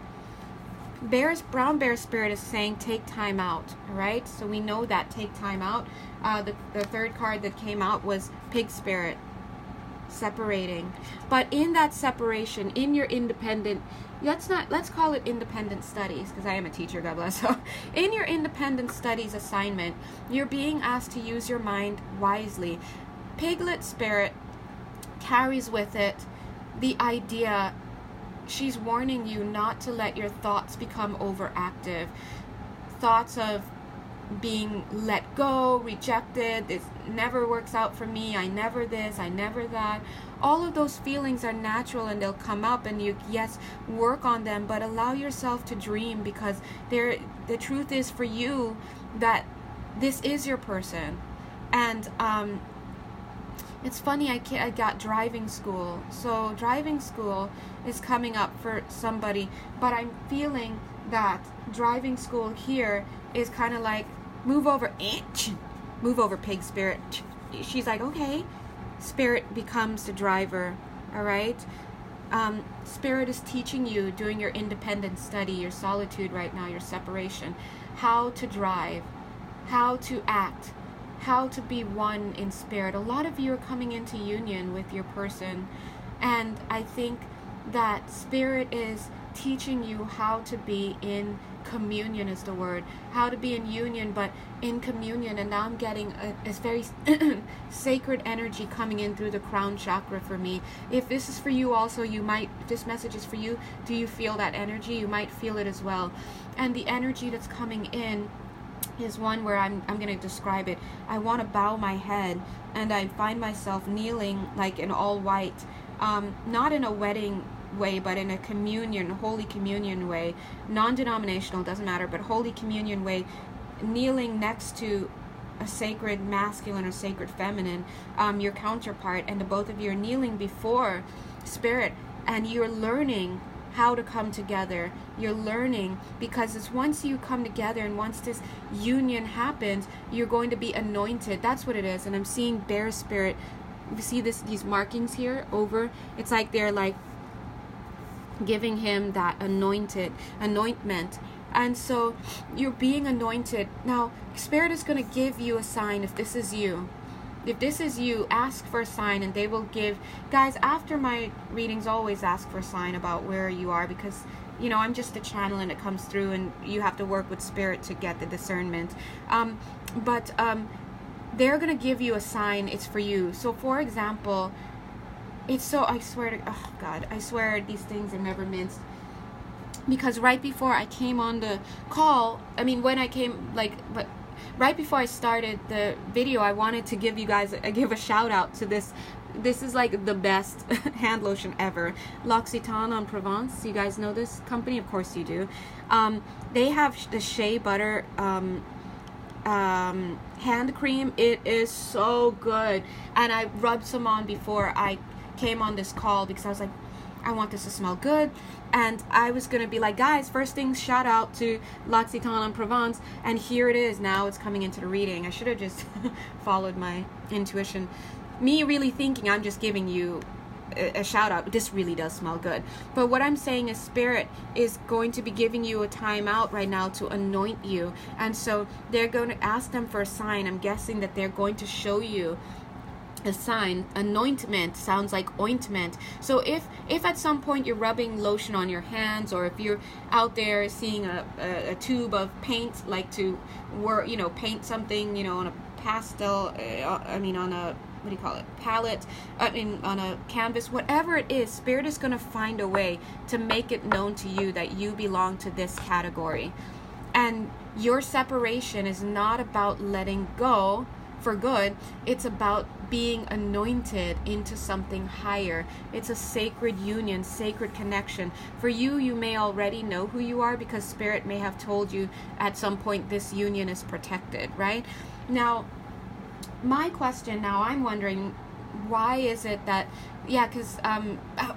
Brown Bear Spirit is saying take time out. All right, so we know that, take time out. The third card that came out was Pig Spirit, separating. But in that separation, in your independent, let's call it independent studies, because I am a teacher, God bless. So in your independent studies assignment, you're being asked to use your mind wisely. Piglet Spirit carries with it the idea, she's warning you not to let your thoughts become overactive. Thoughts of being let go, rejected, this never works out for me, I never this, I never that. All of those feelings are natural and they'll come up, and you, yes, work on them, but allow yourself to dream, because the truth is for you that this is your person. And it's funny, I got driving school. So driving school is coming up for somebody, but I'm feeling that driving school here is kind of like, move over, Pig Spirit. She's like, okay. Spirit becomes the driver, all right? Spirit is teaching you, doing your independent study, your solitude right now, your separation, how to drive, how to act, how to be one in spirit. A lot of you are coming into union with your person, and I think that Spirit is teaching you how to be in communion, is the word, how to be in union, but in communion. And now I'm getting a very sacred energy coming in through the crown chakra for me. If this is for you also, you might, if this message is for you, do you feel that energy? You might feel it as well. And the energy that's coming in is one where I'm going to describe it. I want to bow my head, and I find myself kneeling like in all white, not in a wedding way, but in a communion, Holy Communion way, non-denominational, doesn't matter, but Holy Communion way, kneeling next to a sacred masculine or sacred feminine, your counterpart, and the both of you are kneeling before Spirit, and you're learning how to come together. You're learning, because it's once you come together and once this union happens, you're going to be anointed. That's what it is. And I'm seeing Bear Spirit. You see these markings here over, it's like they're like giving him that anointment. And so you're being anointed. Now Spirit is going to give you a sign. If this is you, ask for a sign, and they will give. Guys, after my readings, always ask for a sign about where you are, because I'm just a channel and it comes through, and you have to work with Spirit to get the discernment. But they're going to give you a sign. It's for you. So for example, it's so, I swear to, oh God, I swear these things are never minced. Because right before I came on the call, right before I started the video, I wanted to give you guys, give a shout out to this. This is like the best hand lotion ever. L'Occitane en Provence. You guys know this company? Of course you do. They have the shea butter hand cream. It is so good. And I rubbed some on before I came on this call, because I was like, I want this to smell good. And I was going to be like, guys, first things, shout out to L'Occitane en Provence. And here it is. Now it's coming into the reading. I should have just followed my intuition. Me really thinking I'm just giving you a shout out. This really does smell good. But what I'm saying is Spirit is going to be giving you a time out right now to anoint you. And so they're going to ask them for a sign. I'm guessing that they're going to show you a sign. Anointment sounds like ointment. So if at some point you're rubbing lotion on your hands, or if you're out there seeing a tube of paint, like to work, paint something, on a pastel, on a, what do you call it, palette, on a canvas, whatever it is, Spirit is going to find a way to make it known to you that you belong to this category. And your separation is not about letting go for good. It's about being anointed into something higher. It's a sacred union, sacred connection. For you, you may already know who you are, because Spirit may have told you at some point this union is protected, right? Now, my question now, I'm wondering, why is it that, yeah, because,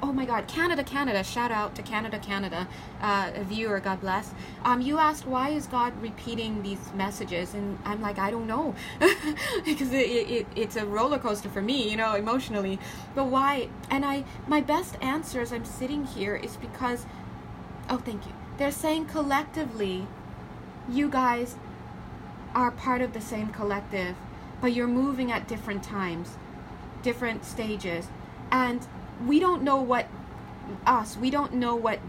oh my God, Canada, shout out to Canada, a viewer, God bless. You asked, why is God repeating these messages? And I'm like, I don't know, because it's a roller coaster for me, you know, emotionally. But why? And my best answer as I'm sitting here is because, oh, thank you. They're saying collectively, you guys are part of the same collective, but you're moving at different times, different stages. And we don't know what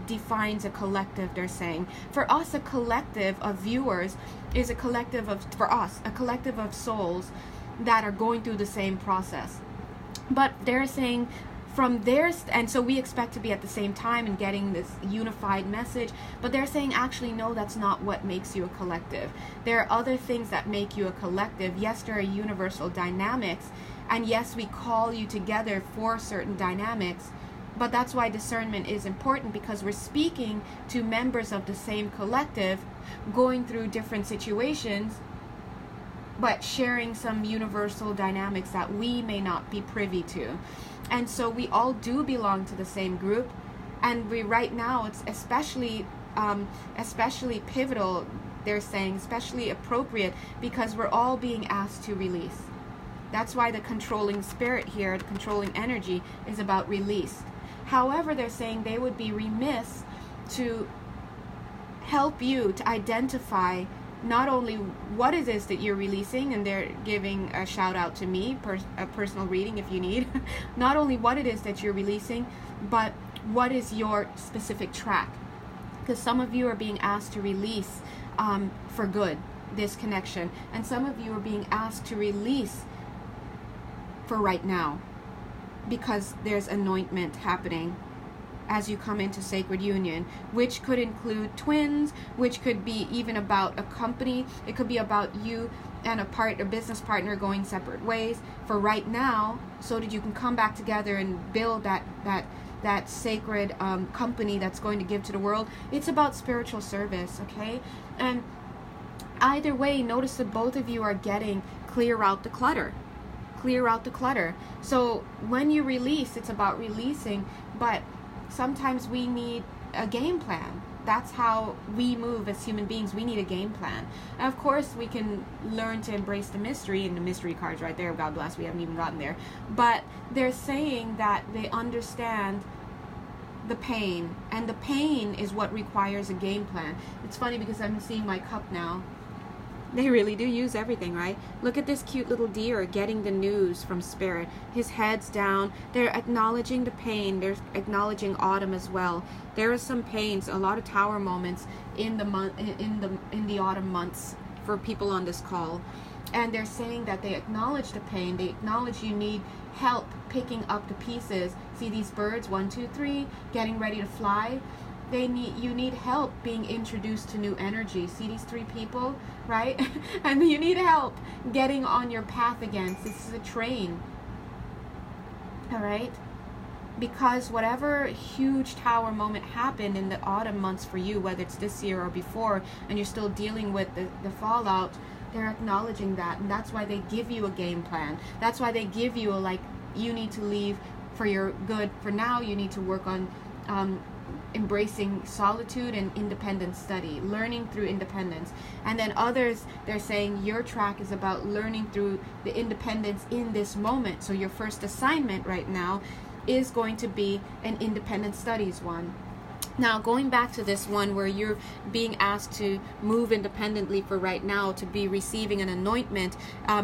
defines a collective, they're saying. For us, a collective of viewers is a collective of, for us, a collective of souls that are going through the same process. But they're saying from their, and so we expect to be at the same time and getting this unified message, but they're saying actually no, that's not what makes you a collective. There are other things that make you a collective. Yes, there are universal dynamics, and yes, we call you together for certain dynamics, but that's why discernment is important, because we're speaking to members of the same collective going through different situations, but sharing some universal dynamics that we may not be privy to. And so we all do belong to the same group, and we right now, it's especially pivotal, they're saying, especially appropriate, because we're all being asked to release. That's why the controlling spirit here, the controlling energy, is about release. However, they're saying they would be remiss to help you to identify not only what it is that you're releasing, and they're giving a shout out to me, a personal reading if you need, not only what it is that you're releasing, but what is your specific track. Because some of you are being asked to release for good, this connection, and some of you are being asked to release for right now, because there's anointment happening as you come into sacred union, which could include twins, which could be even about a company. It could be about you and a business partner going separate ways for right now, so that you can come back together and build that sacred company that's going to give to the world. It's about spiritual service, okay? And either way, notice that both of you are getting clear out the clutter. Clear out the clutter. So when you release, it's about releasing, but sometimes we need a game plan. That's how we move as human beings. We need a game plan. And of course, we can learn to embrace the mystery, and the mystery card's right there. God bless, we haven't even gotten there. But they're saying that they understand the pain, and the pain is what requires a game plan. It's funny because I'm seeing my cup now. They really do use everything, right? Look at this cute little deer getting the news from spirit. His head's down. They're acknowledging the pain. They're acknowledging autumn as well. There are some pains, a lot of tower moments in the autumn months for people on this call. And they're saying that they acknowledge the pain. They acknowledge you need help picking up the pieces. See these birds, 1, 2, 3, getting ready to fly. You need help being introduced to new energy. See these 3 people, right? And you need help getting on your path again. This is a train, all right? Because whatever huge tower moment happened in the autumn months for you, whether it's this year or before, and you're still dealing with the fallout, they're acknowledging that, and that's why they give you a game plan. That's why they give you you need to leave for your good. For now, you need to work on embracing solitude and independent study, learning through independence. And then others, they're saying your track is about learning through the independence in this moment. So your first assignment right now is going to be an independent studies one. Now, going back to this one where you're being asked to move independently for right now, to be receiving an anointment,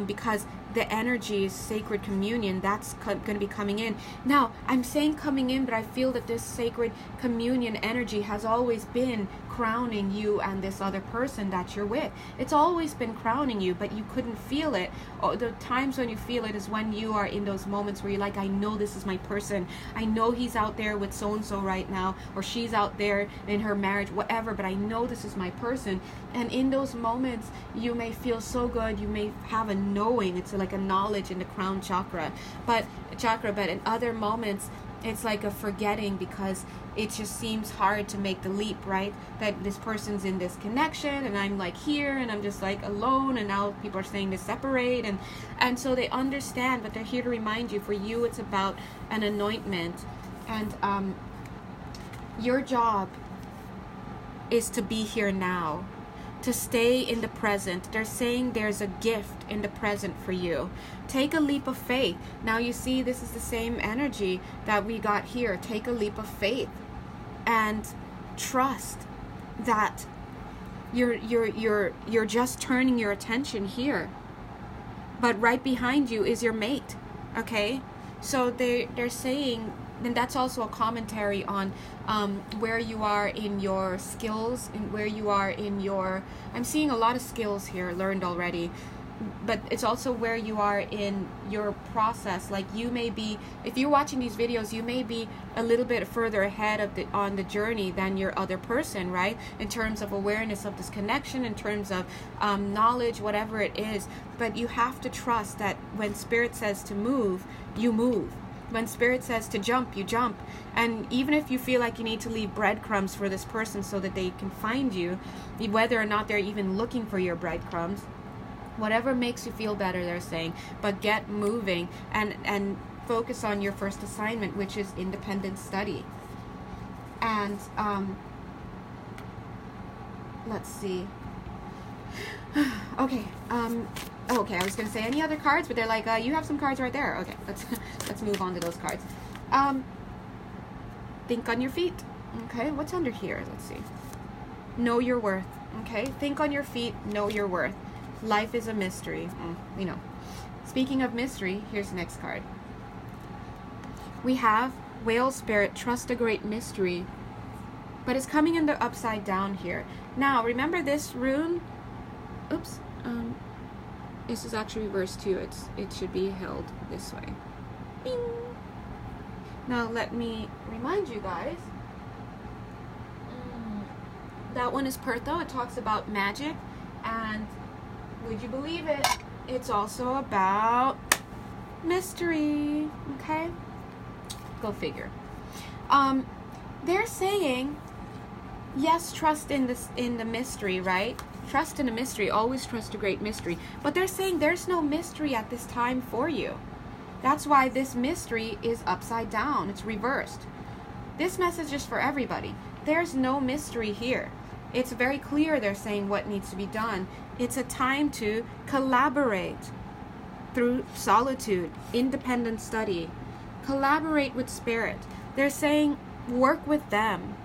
because the energy is sacred communion, that's going to be coming in. Now, I'm saying coming in, but I feel that this sacred communion energy has always been crowning you and this other person that you're with. It's always been crowning you, but you couldn't feel it. The times when you feel it is when you are in those moments where you're like, I know this is my person. I know he's out there with so-and-so right now, or she's out there in her marriage, whatever, but I know this is my person. And in those moments, you may feel so good. You may have a knowing. It's like a knowledge in the crown chakra. But in other moments, it's like a forgetting, because it just seems hard to make the leap, right? That this person's in this connection and I'm like here and I'm just like alone, and now people are saying to separate, and so they understand, but they're here to remind you, for you it's about an anointment, and your job is to be here now, to stay in the present. They're saying there's a gift in the present for you. Take a leap of faith. Now you see, this is the same energy that we got here. Take a leap of faith and trust that you're just turning your attention here, but right behind you is your mate. Okay, so they're saying, and that's also a commentary on where you are in your skills, and where you are in your, I'm seeing a lot of skills here learned already, but it's also where you are in your process. Like you may be, if you're watching these videos, you may be a little bit further ahead on the journey than your other person, right? In terms of awareness of this connection, in terms of knowledge, whatever it is. But you have to trust that when Spirit says to move, you move. When Spirit says to jump, you jump. And even if you feel like you need to leave breadcrumbs for this person so that they can find you, whether or not they're even looking for your breadcrumbs, whatever makes you feel better, they're saying, but get moving and focus on your first assignment, which is independent study. And let's see. Okay. Okay, I was gonna say any other cards, but they're like, you have some cards right there. Okay, let's move on to those cards. Think on your feet. Okay, what's under here? Let's see. Know your worth. Okay, think on your feet. Know your worth. Life is a mystery. You know. Speaking of mystery, here's the next card. We have Whale Spirit. Trust a great mystery, but it's coming in the upside down here. Now, remember this rune? Oops. This is actually reversed too. It should be held this way. Bing. Now let me remind you guys. That one is Pertho. It talks about magic, and would you believe it? It's also about mystery. Okay, go figure. They're saying, yes, trust in the mystery, right? Trust in a mystery. Always trust a great mystery. But they're saying there's no mystery at this time for you. That's why this mystery is upside down. It's reversed. This message is for everybody. There's no mystery here. It's very clear, they're saying, what needs to be done. It's a time to collaborate through solitude, independent study. Collaborate with Spirit. They're saying work with them.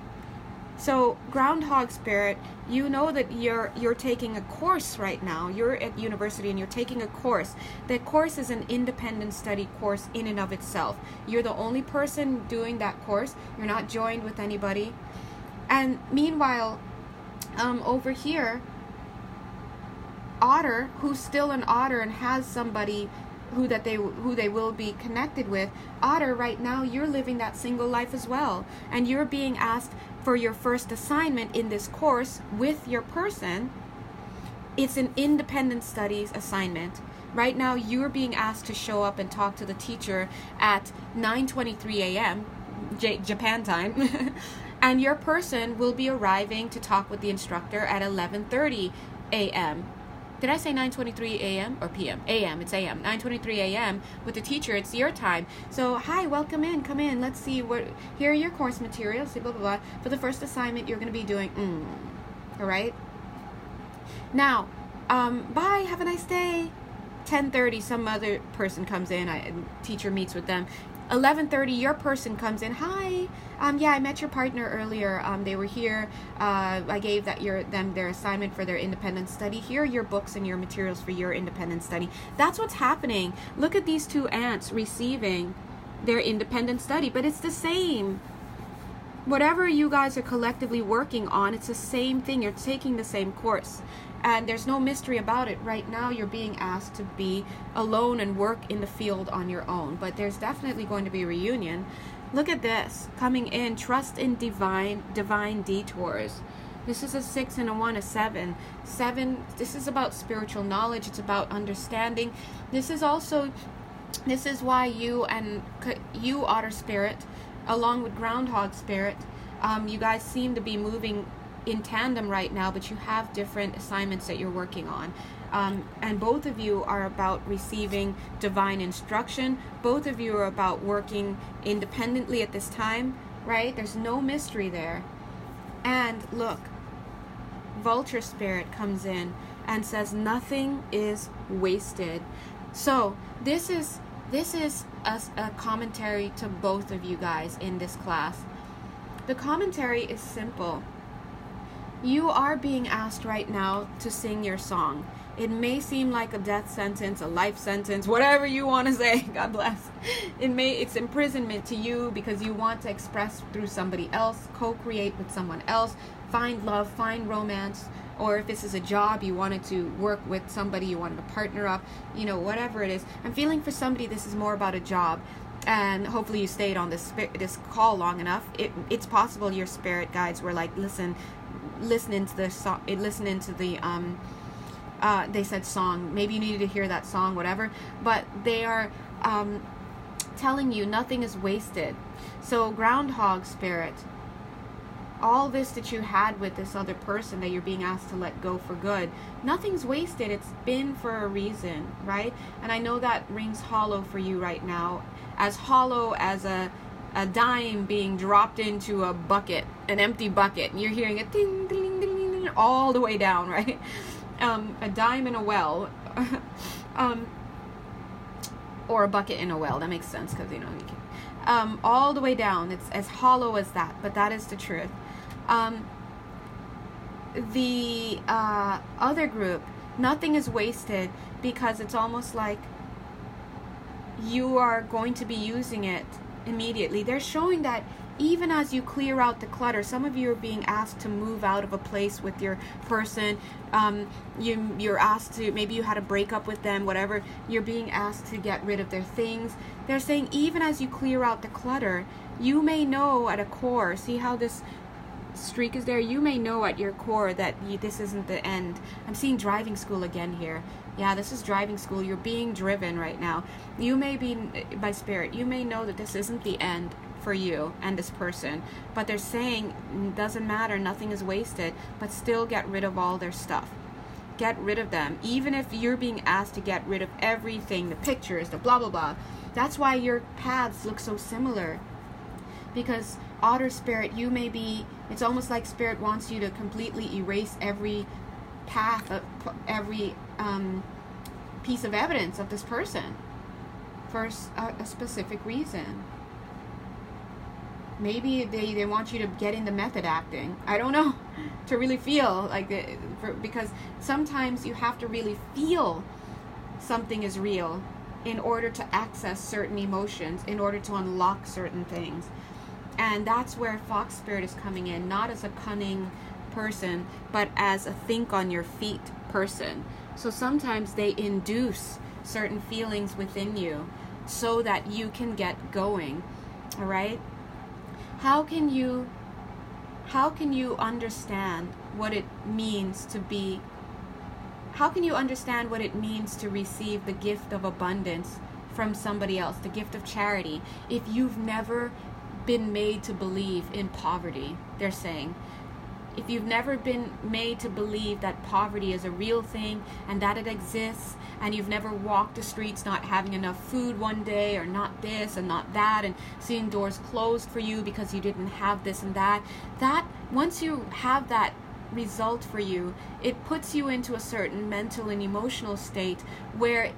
So Groundhog Spirit, you know that you're taking a course right now. You're at university and you're taking a course. That course is an independent study course in and of itself. You're the only person doing that course. You're not joined with anybody. And meanwhile, over here, Otter, who's still an Otter and has somebody who they will be connected with. Otter, right now you're living that single life as well, and you're being asked for your first assignment in this course with your person. It's an independent studies assignment. Right now you're being asked to show up and talk to the teacher at 9:23 a.m. Japan time and your person will be arriving to talk with the instructor at 11:30 a.m. Did I say 9:23 a.m. or p.m.? a.m. It's a.m. 9:23 a.m. with the teacher. It's your time. So, hi, welcome in. Come in. Let's see what. Here are your course materials. See, blah blah blah. For the first assignment, you're going to be doing. All right. Now, bye. Have a nice day. 10:30, some other person comes in. Teacher meets with them. 11:30, your person comes in. Hi. Yeah, I met your partner earlier. They were here. I gave them their assignment for their independent study. Here are your books and your materials for your independent study. That's what's happening. Look at these two ants receiving their independent study, but it's the same. Whatever you guys are collectively working on, it's the same thing. You're taking the same course. And there's no mystery about it. Right now, you're being asked to be alone and work in the field on your own. But there's definitely going to be a reunion. Look at this. Coming in, trust in divine detours. This is a 6 and a 1, a 7. 7, this is about spiritual knowledge. It's about understanding. This is why you, Otter Spirit, along with Groundhog Spirit. You guys seem to be moving in tandem right now, but you have different assignments that you're working on. And both of you are about receiving divine instruction. Both of you are about working independently at this time, right? There's no mystery there. And look, Vulture Spirit comes in and says nothing is wasted. So this is a commentary to both of you guys in this class. The commentary is simple. You are being asked right now to sing your song. It may seem like a death sentence, a life sentence, whatever you want to say, God bless. It's imprisonment to you because you want to express through somebody else, co-create with someone else, find love, find romance, or if this is a job, you wanted to work with somebody, you wanted to partner up, you know, whatever it is. I'm feeling for somebody this is more about a job, and hopefully you stayed on this call long enough. It's possible your spirit guides were like, listening to the song, listening to the they said song, maybe you needed to hear that song, whatever, but they are telling you nothing is wasted. So Groundhog Spirit, all this that you had with this other person that you're being asked to let go for good, nothing's wasted. It's been for a reason, right? And I know that rings hollow for you right now, as hollow as a dime being dropped into a bucket, an empty bucket, and you're hearing it ding, ding, ding, ding, ding, all the way down, right? A dime in a well, or a bucket in a well. That makes sense because, you know, you can, all the way down. It's as hollow as that, but that is the truth. The other group, nothing is wasted, because it's almost like you are going to be using it immediately. They're showing that even as you clear out the clutter, some of you are being asked to move out of a place with your person. You're asked to, maybe you had a breakup with them, whatever. You're being asked to get rid of their things. They're saying even as you clear out the clutter, you may know at a core, see how this streak is there? You may know at your core that this isn't the end. I'm seeing driving school again here. Yeah, this is driving school. You're being driven right now. You may be, by spirit, you may know that this isn't the end for you and this person, but they're saying it doesn't matter, nothing is wasted, but still get rid of all their stuff. Get rid of them. Even if you're being asked to get rid of everything, the pictures, the blah blah blah. That's why your paths look so similar, because Otter Spirit, you may be, it's almost like Spirit wants you to completely erase every path, every piece of evidence of this person for a specific reason. Maybe they want you to get into method acting. I don't know, to really feel like it, because sometimes you have to really feel something is real in order to access certain emotions, in order to unlock certain things. And that's where Fox Spirit is coming in, not as a cunning person, but as a think on your feet person. So sometimes they induce certain feelings within you so that you can get going. All right? How can you understand what it means to be, how can you understand what it means to receive the gift of abundance from somebody else, the gift of charity, if you've never been made to believe in poverty? They're saying, if you've never been made to believe that poverty is a real thing and that it exists, and you've never walked the streets not having enough food one day, or not this and not that, and seeing doors closed for you because you didn't have this and that, that once you have that result for you, it puts you into a certain mental and emotional state where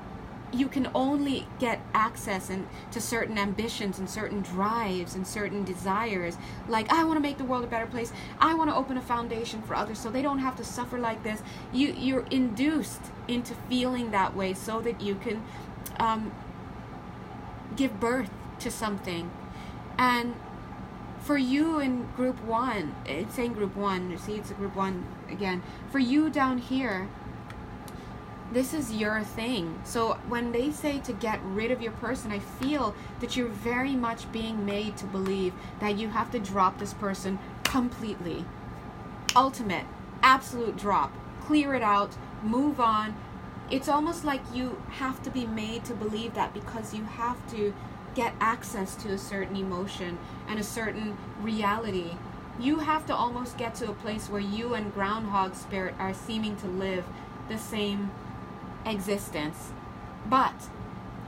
you can only get access to certain ambitions and certain drives and certain desires. Like, I want to make the world a better place. I want to open a foundation for others so they don't have to suffer like this. You're induced into feeling that way so that you can give birth to something. And for you in group one, it's saying group one, you see, it's a group one again. For you down here, this is your thing. So when they say to get rid of your person, I feel that you're very much being made to believe that you have to drop this person completely. Ultimate, absolute drop. Clear it out, move on. It's almost like you have to be made to believe that, because you have to get access to a certain emotion and a certain reality. You have to almost get to a place where you and groundhog spirit are seeming to live the same existence. But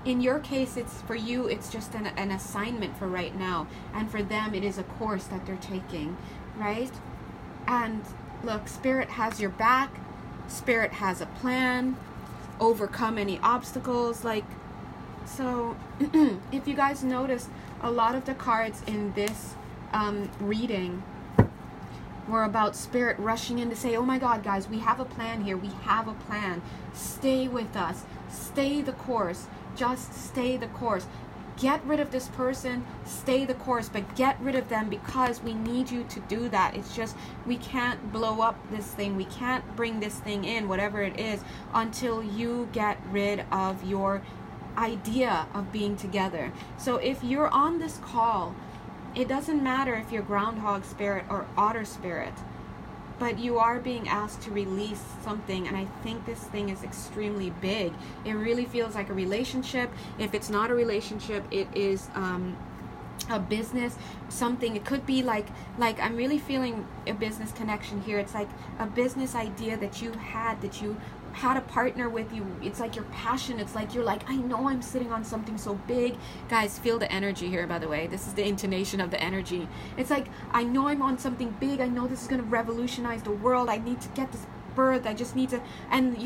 in your case, it's for you, it's just an assignment for right now. And for them, it is a course that they're taking, right? And look, Spirit has your back. Spirit has a plan. Overcome any obstacles. Like, so if you guys notice, a lot of the cards in this reading were about Spirit rushing in to say, oh my God, guys, we have a plan here. We have a plan. Stay with us. Stay the course. Just stay the course. Get rid of this person, stay the course, but get rid of them because we need you to do that. It's just, we can't blow up this thing. We can't bring this thing in, whatever it is, until you get rid of your idea of being together. So if you're on this call, it doesn't matter if you're groundhog spirit or otter spirit, but you are being asked to release something, and I think this thing is extremely big. It really feels like a relationship. If it's not a relationship, it is a business, something. It could be like I'm really feeling a business connection here. It's like a business idea that you had a partner with you. It's like your passion. It's like you're like, I know I'm sitting on something so big. Guys, feel the energy here, by the way. This is the intonation of the energy. It's like, I know I'm on something big. I know this is going to revolutionize the world. I need to get this birth. I just need to, and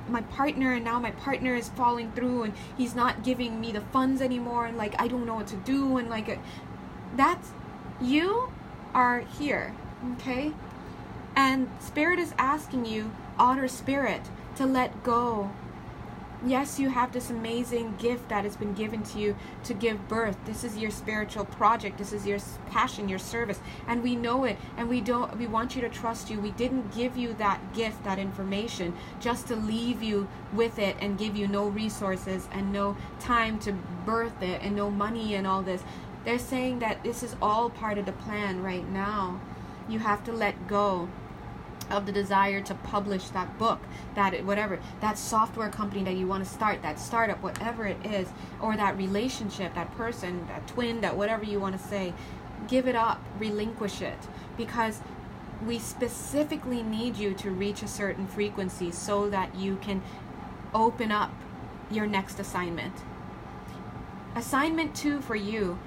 my partner, and now my partner is falling through and he's not giving me the funds anymore, and like, I don't know what to do, and like, that's, you are here, okay? And Spirit is asking you, otter spirit, to let go. Yes, you have this amazing gift that has been given to you to give birth. This is your spiritual project. This is your passion, your service, and we know it, and we want you to trust you. We didn't give you that gift, that information, just to leave you with it and give you no resources and no time to birth it and no money and all this. They're saying that this is all part of the plan right now. You have to let go of the desire to publish that book, that software company that you want to start, that startup, whatever it is, or that relationship, that person, that twin, that whatever you want to say. Give it up, relinquish it, because we specifically need you to reach a certain frequency so that you can open up your next assignment. Assignment 2 for you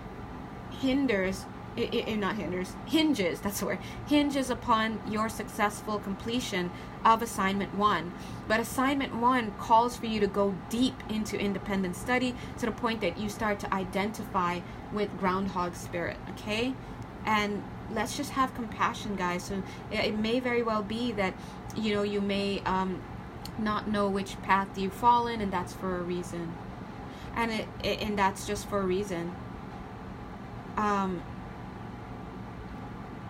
hinges, that's the word, hinges upon your successful completion of assignment 1. But assignment 1 calls for you to go deep into independent study to the point that you start to identify with groundhog spirit, okay? And let's just have compassion, guys. So it may very well be that, you may not know which path you've fallen, and that's for a reason. And that's just for a reason.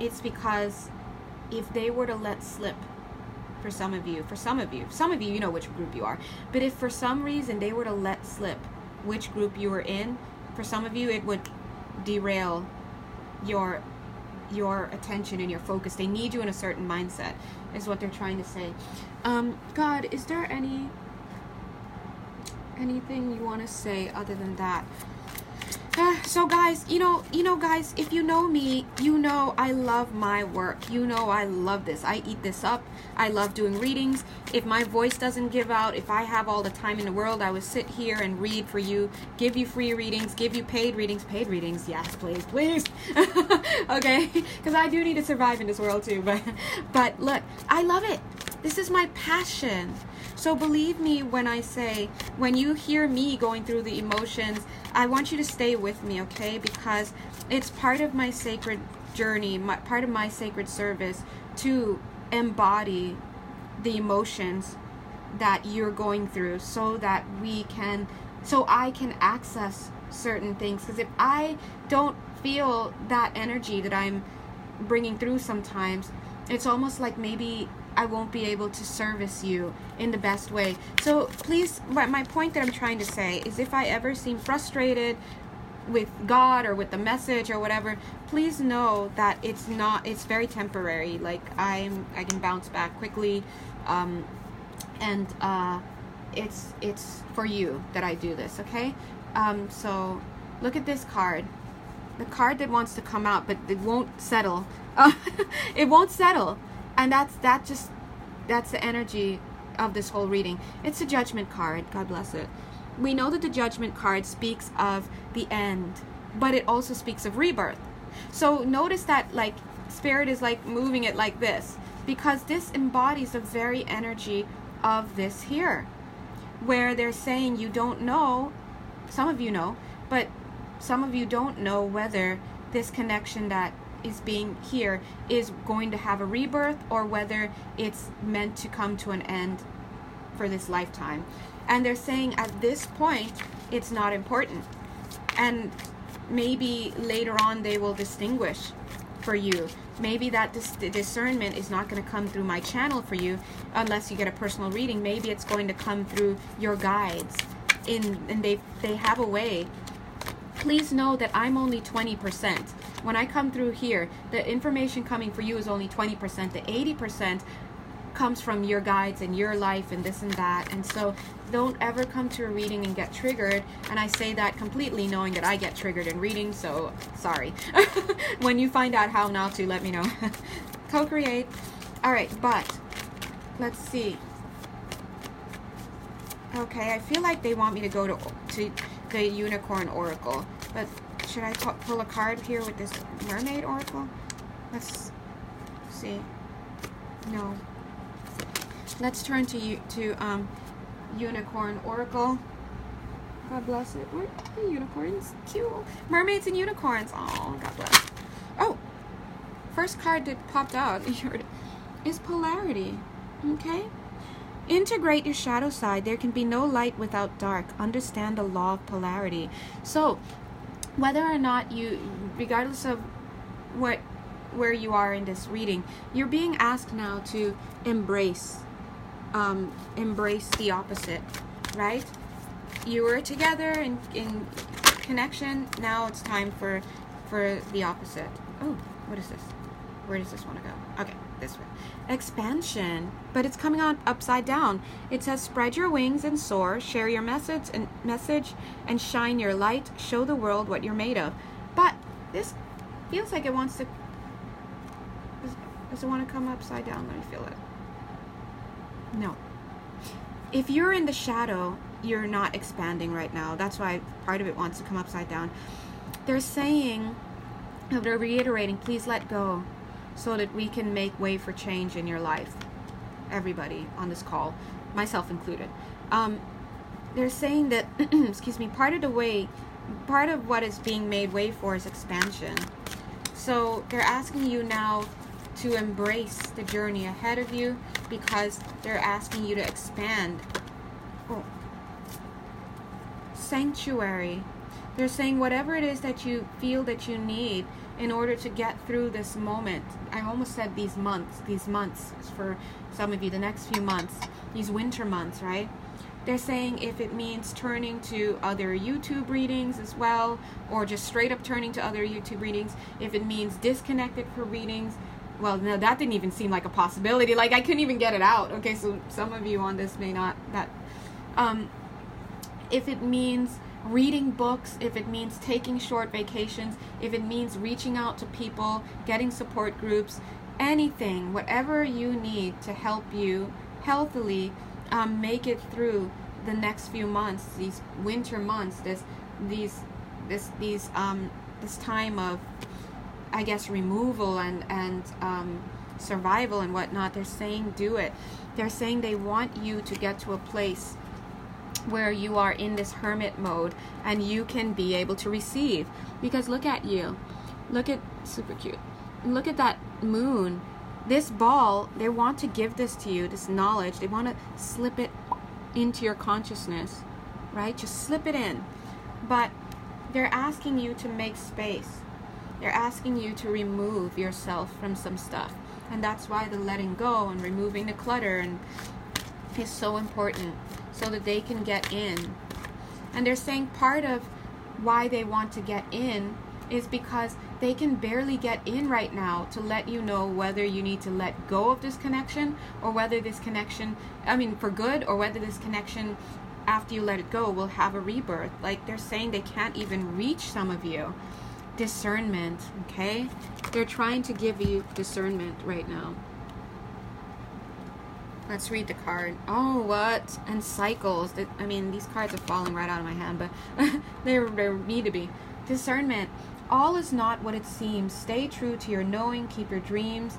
It's because if they were to let slip, for some of you, you know which group you are, but if for some reason they were to let slip which group you were in, for some of you it would derail your attention and your focus. They need you in a certain mindset, is what they're trying to say. God, is there anything you want to say other than that? So guys, guys, if you know me, you know I love my work. You know I love this. I eat this up. I love doing readings. If my voice doesn't give out, if I have all the time in the world, I would sit here and read for you, give you free readings, give you paid readings. Paid readings, yes, please. Okay, because I do need to survive in this world too. But look, I love it. This is my passion. So believe me when I say, when you hear me going through the emotions, I want you to stay with me, okay? Because it's part of my sacred journey, part of my sacred service to embody the emotions that you're going through so that I can access certain things. Because if I don't feel that energy that I'm bringing through sometimes, it's almost like maybe I won't be able to service you in the best way. So please, my point that I'm trying to say is, if I ever seem frustrated with God or with the message or whatever, please know that it's very temporary. Like I can bounce back quickly, it's for you that I do this, okay? So Look at this card. The card that wants to come out, but it won't settle. It won't settle. And that's the energy of this whole reading. It's a Judgment card. God bless it. We know that the Judgment card speaks of the end, but it also speaks of rebirth. So notice that, like, Spirit is like moving it like this, because this embodies the very energy of this here, where they're saying you don't know, some of you know, but some of you don't know whether this connection that is being here is going to have a rebirth, or whether it's meant to come to an end for this lifetime. And they're saying at this point it's not important, and maybe later on they will distinguish for you. Maybe that discernment is not going to come through my channel for you unless you get a personal reading. Maybe it's going to come through your guides, and they have a way. Please know that I'm only 20%. When I come through here, the information coming for you is only 20%. The 80% comes from your guides and your life and this and that. And so don't ever come to a reading and get triggered. And I say that completely knowing that I get triggered in readings, so sorry. When you find out how not to, let me know. Co-create. All right, but let's see. Okay, I feel like they want me to go to the Unicorn Oracle, but should I pull a card here with this Mermaid Oracle? Let's see. No. Let's turn to Unicorn Oracle. God bless it. Where are the unicorns? Cute. Mermaids and unicorns. Oh, God bless. Oh, first card that popped out is Polarity. Okay. Integrate your shadow side. There can be no light without dark. Understand the law of polarity. So, whether or not you, regardless of where you are in this reading, you're being asked now to embrace the opposite, right? You were together in connection. Now it's time for the opposite. Oh, what is this? Where does this want to go? Okay, this way. Expansion, but it's coming out upside down. It says, spread your wings and soar, share your message and shine your light, show the world what you're made of. But this feels like it wants to, does it want to come upside down? Let me feel it. No. If you're in the shadow, you're not expanding right now. That's why part of it wants to come upside down. They're saying, they're reiterating, please let go, so that we can make way for change in your life. Everybody on this call, myself included. They're saying that, excuse me, part of what is being made way for is expansion. So they're asking you now to embrace the journey ahead of you, because they're asking you to expand. Oh. Sanctuary. They're saying whatever it is that you feel that you need in order to get through this moment. I almost said these months for some of you, the next few months, these winter months, right? They're saying if it means turning to other YouTube readings as well, or just straight up turning to other YouTube readings, if it means disconnected for readings, well, no, that didn't even seem like a possibility. Like, I couldn't even get it out. Okay, so some of you on this may not, if it means reading books, if it means taking short vacations, if it means reaching out to people, getting support groups, anything, whatever you need to help you healthily make it through the next few months, these winter months, this time of, I guess, removal and survival and whatnot. They're saying do it. They're saying they want you to get to a place where you are in this hermit mode and you can be able to receive. Because look at you. Look at, super cute. Look at that moon. This ball, they want to give this to you, this knowledge. They want to slip it into your consciousness, right? Just slip it in. But they're asking you to make space. They're asking you to remove yourself from some stuff. And that's why the letting go and removing the clutter is so important, so that they can get in. And they're saying part of why they want to get in is because they can barely get in right now to let you know whether you need to let go of this connection, or whether this connection, I mean for good, or whether this connection after you let it go, will have a rebirth. Like, they're saying they can't even reach some of you. Discernment, okay? They're trying to give you discernment right now. Let's read the card. Oh, what? And cycles. I mean, these cards are falling right out of my hand, but they need to be. Discernment. All is not what it seems. Stay true to your knowing. Keep your dreams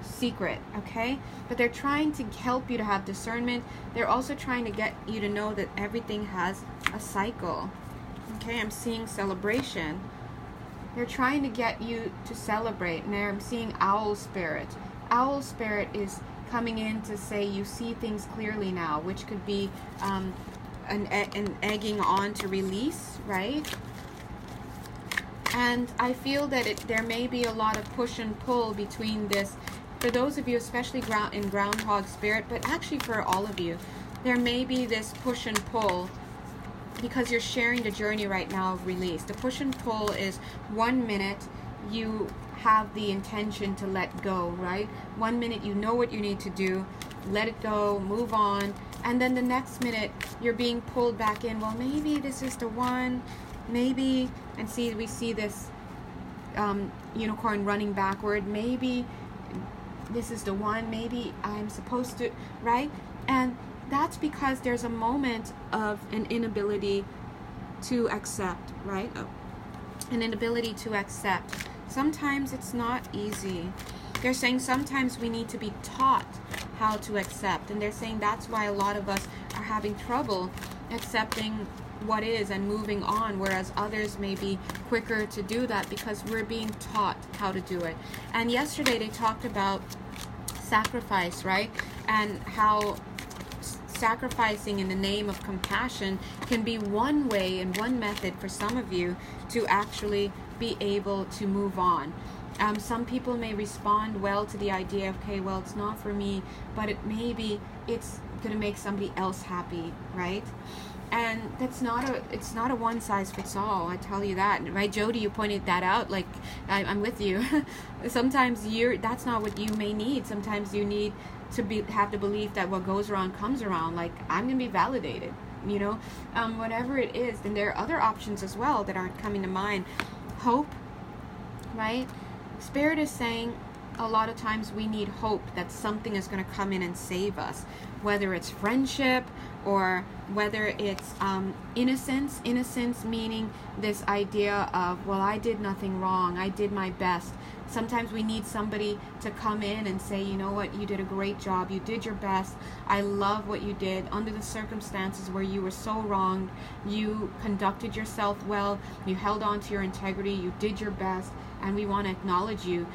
secret, okay? But they're trying to help you to have discernment. They're also trying to get you to know that everything has a cycle. Okay, I'm seeing celebration. They're trying to get you to celebrate. And I'm seeing owl spirit. Owl spirit is coming in to say you see things clearly now, which could be an egging on to release, right? And I feel that there may be a lot of push and pull between this. For those of you, especially in groundhog spirit, but actually for all of you, there may be this push and pull because you're sharing the journey right now of release. The push and pull is 1 minute you have the intention to let go, right? 1 minute you know what you need to do, let it go, move on, and then the next minute you're being pulled back in. Well, maybe this is the one, maybe, and see, we see this unicorn running backward. Maybe this is the one, maybe I'm supposed to, right? And that's because there's a moment of an inability to accept, right? An inability to accept. Sometimes it's not easy. They're saying sometimes we need to be taught how to accept. And they're saying that's why a lot of us are having trouble accepting what is and moving on, whereas others may be quicker to do that because we're being taught how to do it. And yesterday they talked about sacrifice, right? And how sacrificing in the name of compassion can be one way and one method for some of you to actually be able to move on. Some people may respond well to the idea of, okay, well, it's not for me, but it's going to make somebody else happy, right? And it's not a one size fits all. I tell you that, right, Jody? You pointed that out. Like, I'm with you. Sometimes that's not what you may need. Sometimes you need to have the belief that what goes around comes around. Like, I'm gonna be validated, you know, whatever it is. And there are other options as well that aren't coming to mind. Hope, right? Spirit is saying a lot of times we need hope that something is going to come in and save us, whether it's friendship or whether it's innocence meaning this idea of, well, I did nothing wrong, I did my best. Sometimes we need somebody to come in and say, you know what, you did a great job, you did your best, I love what you did under the circumstances where you were so wronged, you conducted yourself well, you held on to your integrity, you did your best, and we want to acknowledge you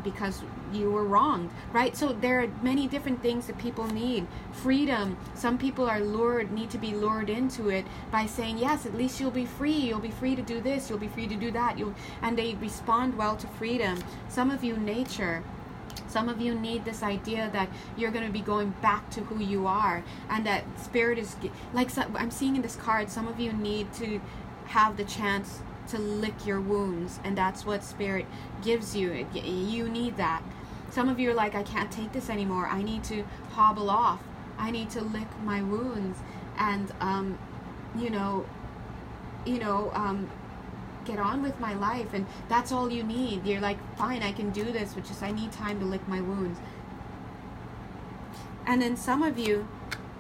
because you were wronged, right? So there are many different things that people need. Freedom. Some people are need to be lured into it by saying, yes, at least you'll be free. You'll be free to do this. You'll be free to do that. And they respond well to freedom. Some of you, nature. Some of you need this idea that you're going to be going back to who you are, and that spirit is, like I'm seeing in this card, some of you need to have the chance to lick your wounds, and that's what spirit gives you. You need that. Some of you are like, I can't take this anymore, I need to hobble off, I need to lick my wounds and get on with my life. And that's all you need. You're like, fine, I can do this, but just I need time to lick my wounds. And then some of you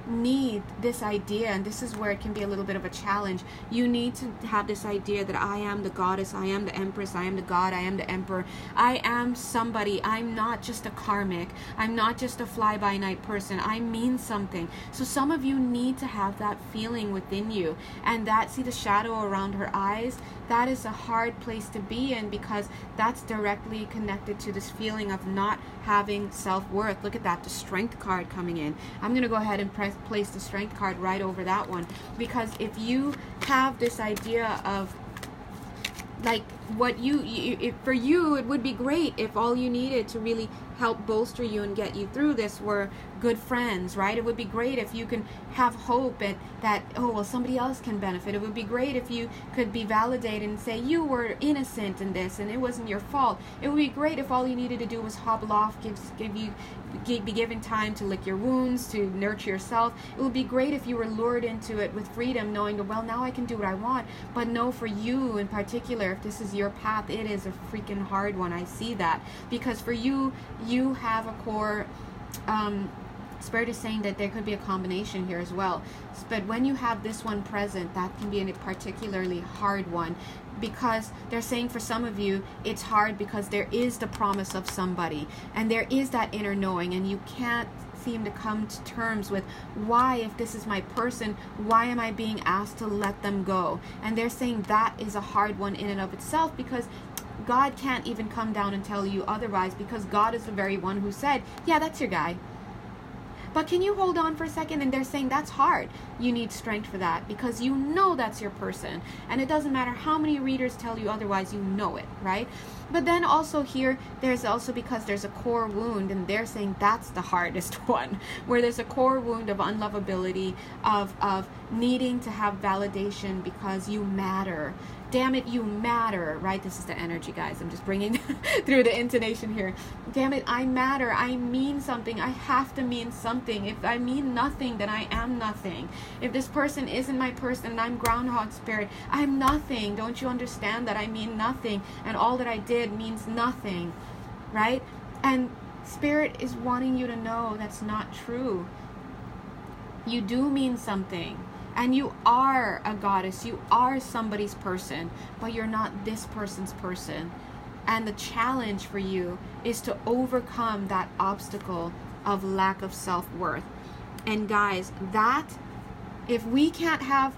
need this idea, and this is where it can be a little bit of a challenge. You need to have this idea that I am the goddess, I am the empress, I am the god, I am the emperor, I am somebody. I'm not just a karmic, I'm not just a fly-by-night person, I mean something. So some of you need to have that feeling within you, and that, see the shadow around her eyes, that is a hard place to be in, because that's directly connected to this feeling of not having self-worth. Look at that, the strength card coming in. I'm going to go ahead and place the strength card right over that one, because if you have this idea of, like, what for you, it would be great if all you needed to really help bolster you and get you through this were good friends, right? It would be great if you can have hope and that, oh, well, somebody else can benefit. It would be great if you could be validated and say you were innocent in this and it wasn't your fault. It would be great if all you needed to do was hobble off, be given time to lick your wounds, to nurture yourself. It would be great if you were lured into it with freedom, knowing that, well, now I can do what I want. But no, for you in particular, if this is your path, it is a freaking hard one. I see that, because for you, you have a core, Spirit is saying that there could be a combination here as well. But when you have this one present, that can be a particularly hard one, because they're saying for some of you, it's hard because there is the promise of somebody, and there is that inner knowing, and you can't seem to come to terms with why, if this is my person, why am I being asked to let them go? And they're saying that is a hard one in and of itself, because God can't even come down and tell you otherwise, because God is the very one who said, yeah, that's your guy. But can you hold on for a second? And they're saying that's hard. You need strength for that, because you know that's your person. And it doesn't matter how many readers tell you otherwise, you know it, right? But then also here, there's also, because there's a core wound, and they're saying that's the hardest one, where there's a core wound of unlovability, of needing to have validation because you matter. Damn it, you matter, right? This is the energy, guys. I'm just bringing through the intonation here. Damn it, I matter. I mean something. I have to mean something. If I mean nothing, then I am nothing. If this person isn't my person and I'm groundhog spirit, I'm nothing. Don't you understand that I mean nothing? And all that I did means nothing, right? And Spirit is wanting you to know that's not true. You do mean something. And you are a goddess, you are somebody's person, but you're not this person's person. And the challenge for you is to overcome that obstacle of lack of self-worth. And guys, that, if we can't have,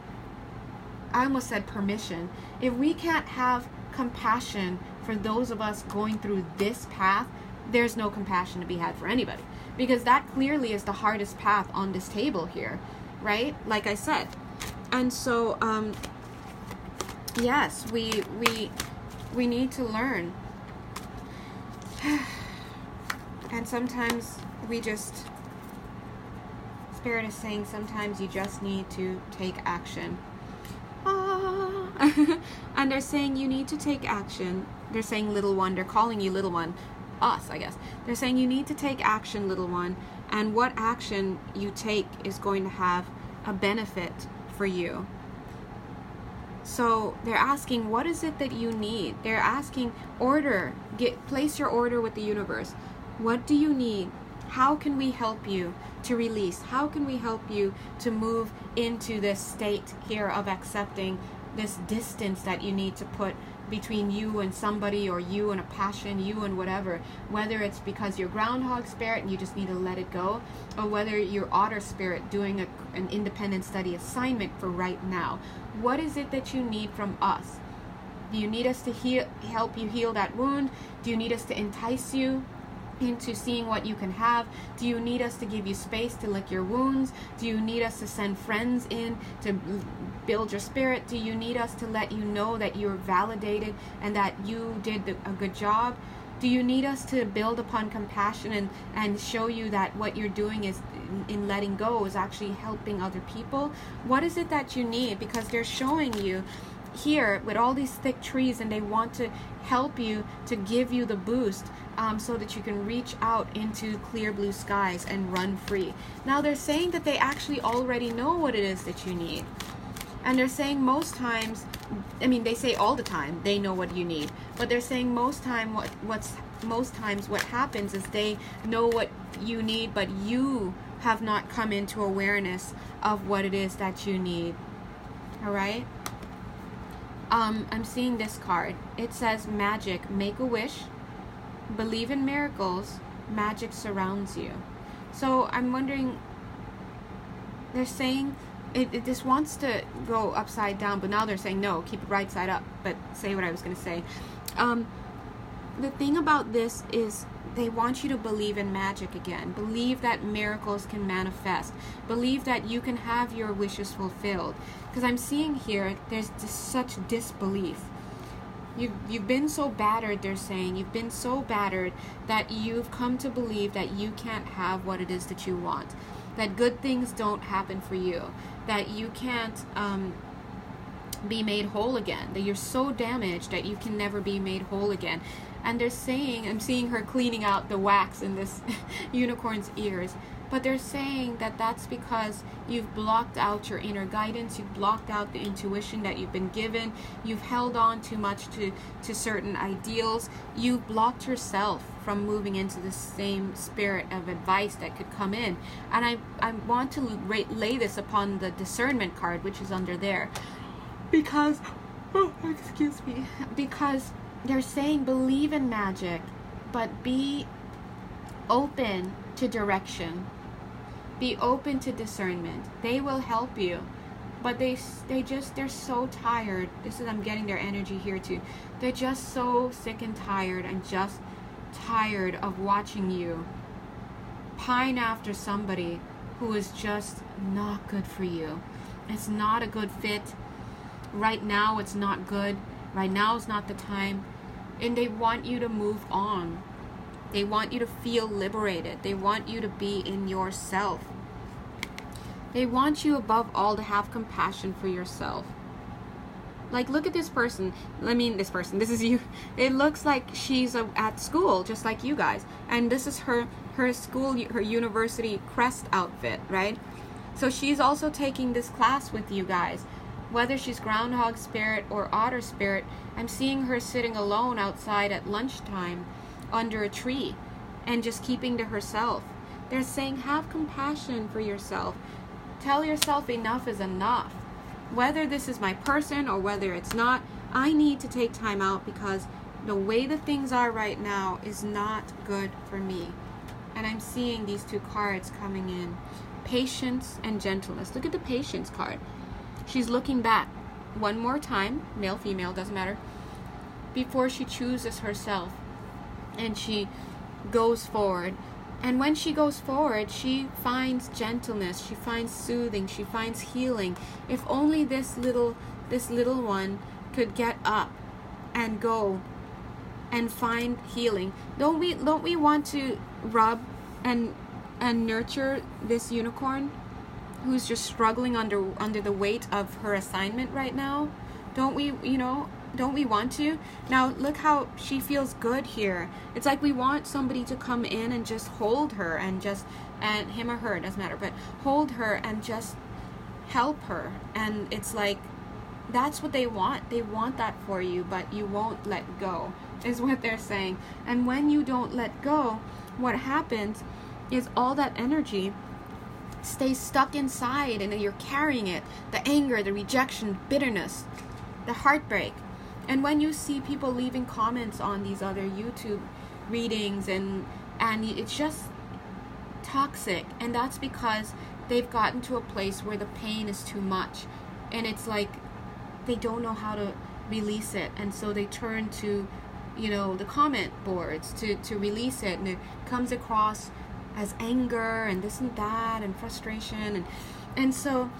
I almost said permission, if we can't have compassion for those of us going through this path, there's no compassion to be had for anybody. Because that clearly is the hardest path on this table here. Right? Like I said. And so, yes, we need to learn. And sometimes we just, Spirit is saying sometimes you just need to take action. And they're saying you need to take action. They're saying little one. They're calling you little one. Us, I guess. They're saying you need to take action, little one. And what action you take is going to have a benefit for you. So they're asking, what is it that you need? They're asking, place your order with the universe. What do you need? How can we help you to release? How can we help you to move into this state here of accepting this distance that you need to put between you and somebody, or you and a passion, you and whatever, whether it's because you're groundhog spirit and you just need to let it go, or whether you're otter spirit doing an independent study assignment for right now. What is it that you need from us? Do you need us to help you heal that wound? Do you need us to entice you into seeing what you can have? Do you need us to give you space to lick your wounds? Do you need us to send friends in to build your spirit? Do you need us to let you know that you're validated and that you did a good job? Do you need us to build upon compassion and show you that what you're doing is in letting go is actually helping other people? What is it that you need? Because they're showing you here with all these thick trees, and they want to help you, to give you the boost, so that you can reach out into clear blue skies and run free. Now they're saying that they actually already know what it is that you need. And they're saying most times, I mean, they say all the time they know what you need, but they're saying most times what happens is they know what you need, but you have not come into awareness of what it is that you need. All right? I'm seeing this card. It says magic, make a wish, believe in miracles, magic surrounds you. So I'm wondering, they're saying this wants to go upside down, but now they're saying no, keep it right side up. But say what I was going to say. The thing about this is they want you to believe in magic again. Believe that miracles can manifest. Believe that you can have your wishes fulfilled. Because I'm seeing here, there's just such disbelief. You've been so battered, they're saying. You've been so battered that you've come to believe that you can't have what it is that you want. That good things don't happen for you. That you can't be made whole again. That you're so damaged that you can never be made whole again. And they're saying, I'm seeing her cleaning out the wax in this unicorn's ears. But they're saying that that's because you've blocked out your inner guidance. You've blocked out the intuition that you've been given. You've held on too much to certain ideals. You've blocked yourself from moving into the same spirit of advice that could come in. And I want to lay this upon the discernment card, which is under there. Because, excuse me, because they're saying believe in magic, but be open to direction. Be open to discernment. They will help you, but they're so tired. I'm getting their energy here too. They're just so sick and tired, and just tired of watching you pine after somebody who is just not good for you. It's not a good fit. Right now it's not good. Right now is not the time. And they want you to move on. They want you to feel liberated. They want you to be in yourself. They want you above all to have compassion for yourself. Like, look at this person. This is you. It looks like she's at school, just like you guys. And this is her school, her university crest outfit, right? So she's also taking this class with you guys. Whether she's groundhog spirit or otter spirit, I'm seeing her sitting alone outside at lunchtime under a tree and just keeping to herself. They're saying have compassion for yourself. Tell yourself enough is enough. Whether this is my person or whether it's not, I need to take time out because the way the things are right now is not good for me. And I'm seeing these two cards coming in. Patience and gentleness. Look at the patience card. She's looking back one more time, male, female, doesn't matter, before she chooses herself. And she goes forward. And when she goes forward, she finds gentleness, she finds soothing, she finds healing. If only this little one could get up and go and find healing. Don't we want to rub and nurture this unicorn who's just struggling under the weight of her assignment right now? Don't we want to? Now look how she feels good here. It's like we want somebody to come in and just hold her and him or her, it doesn't matter, but hold her and just help her. And it's like that's what they want. They want that for you, but you won't let go, is what they're saying. And when you don't let go, what happens is all that energy stays stuck inside, and you're carrying it. The anger, the rejection, bitterness, the heartbreak. And when you see people leaving comments on these other YouTube readings and it's just toxic, and that's because they've gotten to a place where the pain is too much, and it's like they don't know how to release it, and so they turn to the comment boards to release it, and it comes across as anger and this and that and frustration, and so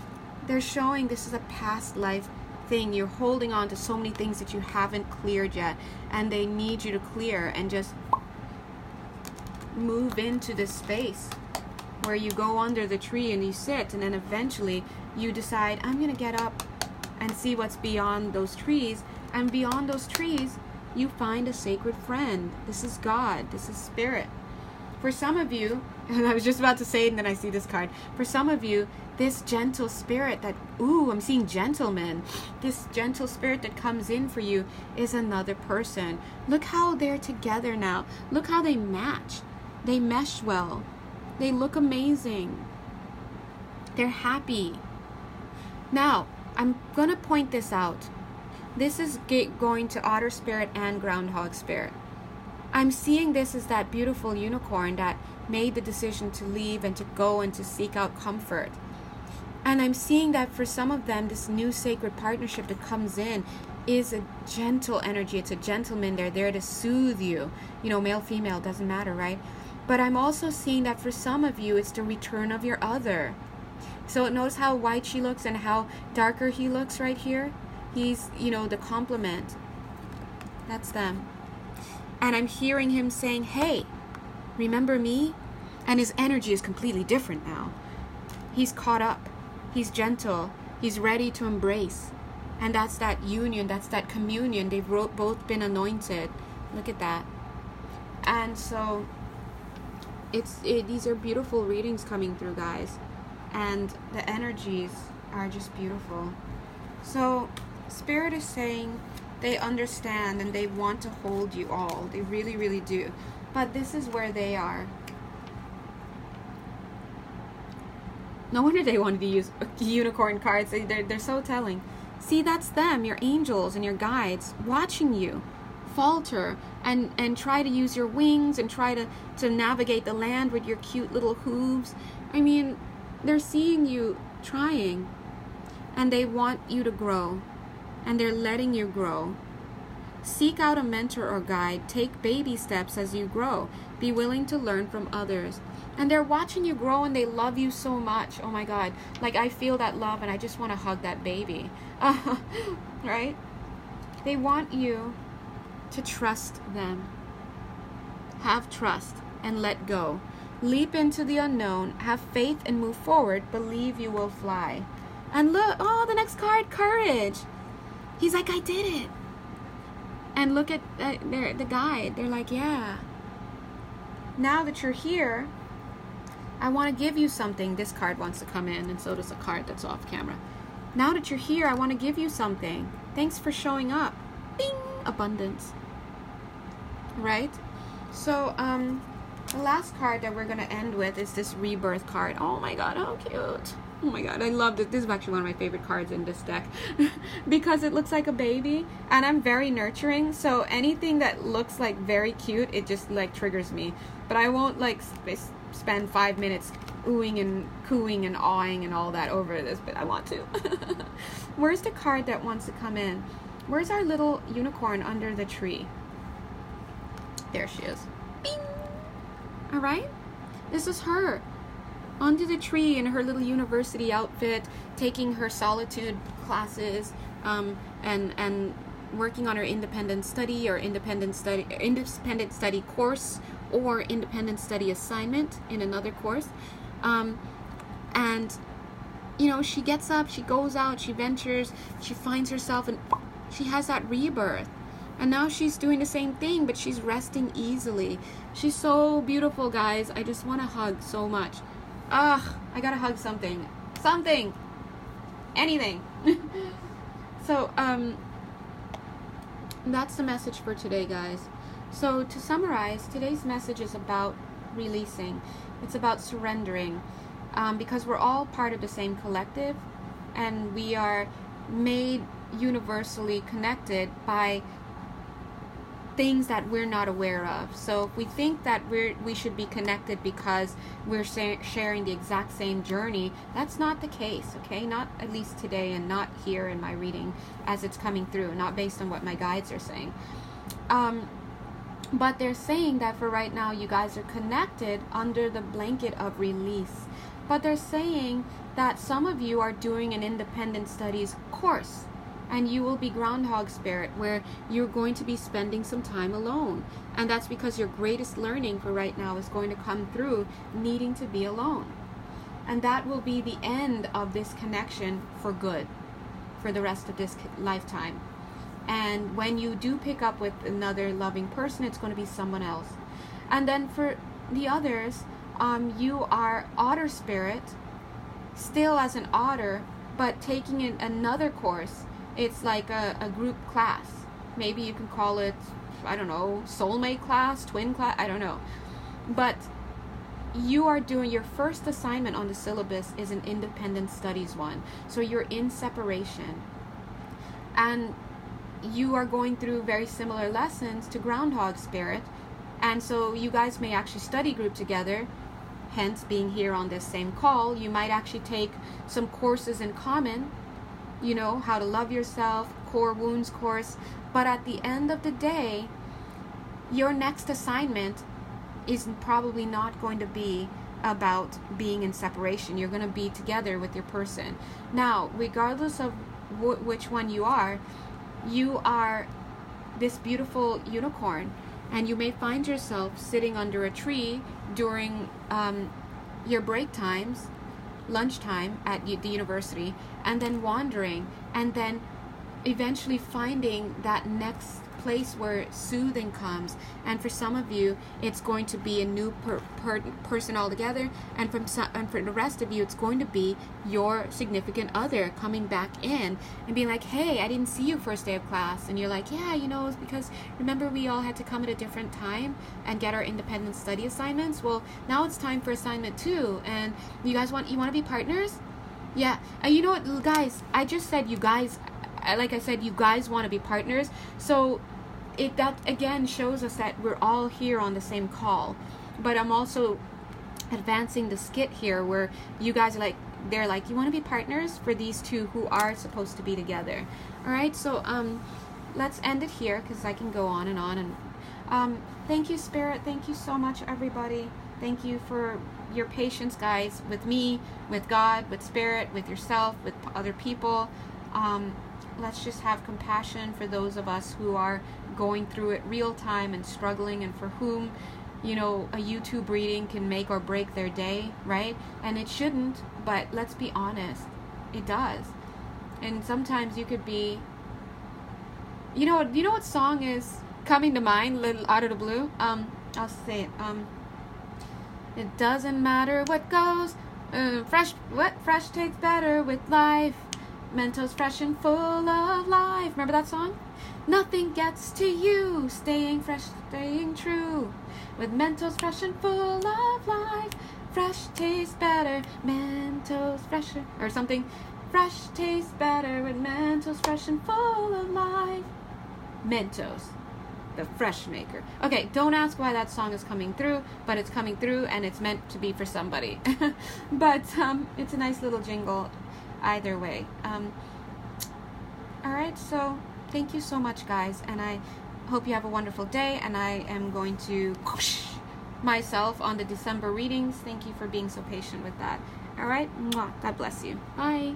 they're showing this is a past life thing. You're holding on to so many things that you haven't cleared yet, and they need you to clear and just move into this space where you go under the tree and you sit, and then eventually you decide, I'm gonna get up and see what's beyond those trees. And beyond those trees you find a sacred friend. This is God, this is spirit. For some of you, and I was just about to say it and then I see this card, for some of you, this gentle spirit that, I'm seeing gentlemen, this gentle spirit that comes in for you is another person. Look how they're together now. Look how they match. They mesh well. They look amazing. They're happy. Now, I'm going to point this out. This is going to otter spirit and groundhog spirit. I'm seeing this as that beautiful unicorn that made the decision to leave and to go and to seek out comfort. And I'm seeing that for some of them, this new sacred partnership that comes in is a gentle energy. It's a gentleman. They're there to soothe you. Male, female, doesn't matter, right? But I'm also seeing that for some of you, it's the return of your other. So notice how white she looks and how darker he looks right here. He's, the complement. That's them. And I'm hearing him saying, hey, remember me? And his energy is completely different now. He's caught up. He's gentle. He's ready to embrace. And that's that union. That's that communion. They've both been anointed. Look at that. And so these are beautiful readings coming through, guys. And the energies are just beautiful. So Spirit is saying they understand and they want to hold you all. They really, really do. But this is where they are. No wonder they wanted to use unicorn cards. They're so telling. See, that's them, your angels and your guides, watching you falter and try to use your wings and try to navigate the land with your cute little hooves. I mean, they're seeing you trying, and they want you to grow, and they're letting you grow. Seek out a mentor or guide. Take baby steps as you grow. Be willing to learn from others. And they're watching you grow, and they love you so much. Oh my God. Like, I feel that love, and I just want to hug that baby. Right? They want you to trust them. Have trust and let go. Leap into the unknown. Have faith and move forward. Believe you will fly. And look, oh, the next card, courage. He's like, I did it. And look at the guide. They're like, yeah. Now that you're here, I want to give you something. This card wants to come in, and so does a card that's off camera. Now that you're here, I want to give you something. Thanks for showing up. Bing! Abundance. Right? So, the last card that we're going to end with is this rebirth card. Oh my God, how cute. Oh my God, I love it. This is actually one of my favorite cards in this deck because it looks like a baby, and I'm very nurturing, so anything that looks like very cute, it just like triggers me. But I won't like spend 5 minutes oohing and cooing and awing and all that over this, but I want to. Where's the card that wants to come in? Where's our little unicorn under the tree? There she is. Bing! All right? This is her. Under the tree in her little university outfit, taking her solitude classes, and working on her independent study or independent study course or independent study assignment in another course. And you know, she gets up, she goes out, she ventures, she finds herself, and she has that rebirth. And now she's doing the same thing, but she's resting easily. She's so beautiful, guys. I just want to hug so much. Ugh, I gotta hug something. Something! Anything! So, that's the message for today, guys. So, to summarize, today's message is about releasing. It's about surrendering. Because we're all part of the same collective, and we are made universally connected by things that we're not aware of. So if we think that we should be connected because we're sharing the exact same journey, that's not the case, okay? Not at least today, and not here in my reading as it's coming through, not based on what my guides are saying. But they're saying that for right now, you guys are connected under the blanket of release. But they're saying that some of you are doing an independent studies course, and you will be groundhog spirit, where you're going to be spending some time alone. And that's because your greatest learning for right now is going to come through needing to be alone. And that will be the end of this connection for good, for the rest of this lifetime. And when you do pick up with another loving person, it's going to be someone else. And then for the others, you are otter spirit, still as an otter, but taking in another course. It's like a group class. Maybe you can call it, I don't know, soulmate class, twin class, I don't know. But you are doing your first assignment on the syllabus is an independent studies one. So you're in separation. And you are going through very similar lessons to groundhog spirit. And so you guys may actually study group together. Hence being here on this same call, you might actually take some courses in common. You know, how to love yourself, core wounds course. But at the end of the day, your next assignment is probably not going to be about being in separation. You're going to be together with your person. Now, regardless of which one you are this beautiful unicorn, and you may find yourself sitting under a tree during your break times, lunchtime at the university, and then wandering, and then eventually finding that next place where soothing comes. And for some of you, it's going to be a new person altogether, and for the rest of you, it's going to be your significant other coming back in and being like, hey, I didn't see you first day of class, and you're like, yeah, you know, it's because remember we all had to come at a different time and get our independent study assignments. Well, now it's time for assignment 2, and you want to be partners? Yeah. And you know what, guys, I just said you guys, like I said, you guys want to be partners. So that again shows us that we're all here on the same call. But I'm also advancing the skit here where you guys are like, they're like, you want to be partners for these two who are supposed to be together. All right, so let's end it here because I can go on and on. And thank you, Spirit. Thank you so much, everybody. Thank you for your patience, guys, with me, with God, with Spirit, with yourself, with other people. Let's just have compassion for those of us who are going through it real time and struggling, and for whom, you know, a YouTube reading can make or break their day, right? And it shouldn't, but let's be honest, it does. And sometimes you could be, you know what song is coming to mind, little out of the blue? I'll say it. It doesn't matter what goes, fresh tastes better with life. Mentos fresh and full of life. Remember that song? Nothing gets to you. Staying fresh, staying true. With Mentos fresh and full of life. Fresh tastes better. Mentos fresher. Or something. Fresh tastes better with Mentos fresh and full of life. Mentos, the fresh maker. Okay, don't ask why that song is coming through, but it's coming through and it's meant to be for somebody. But it's a nice little jingle. Either way. All right, so thank you so much, guys, and I hope you have a wonderful day, and I am going to myself on the December readings. Thank you for being so patient with that. All right, mwah. God bless you. Bye.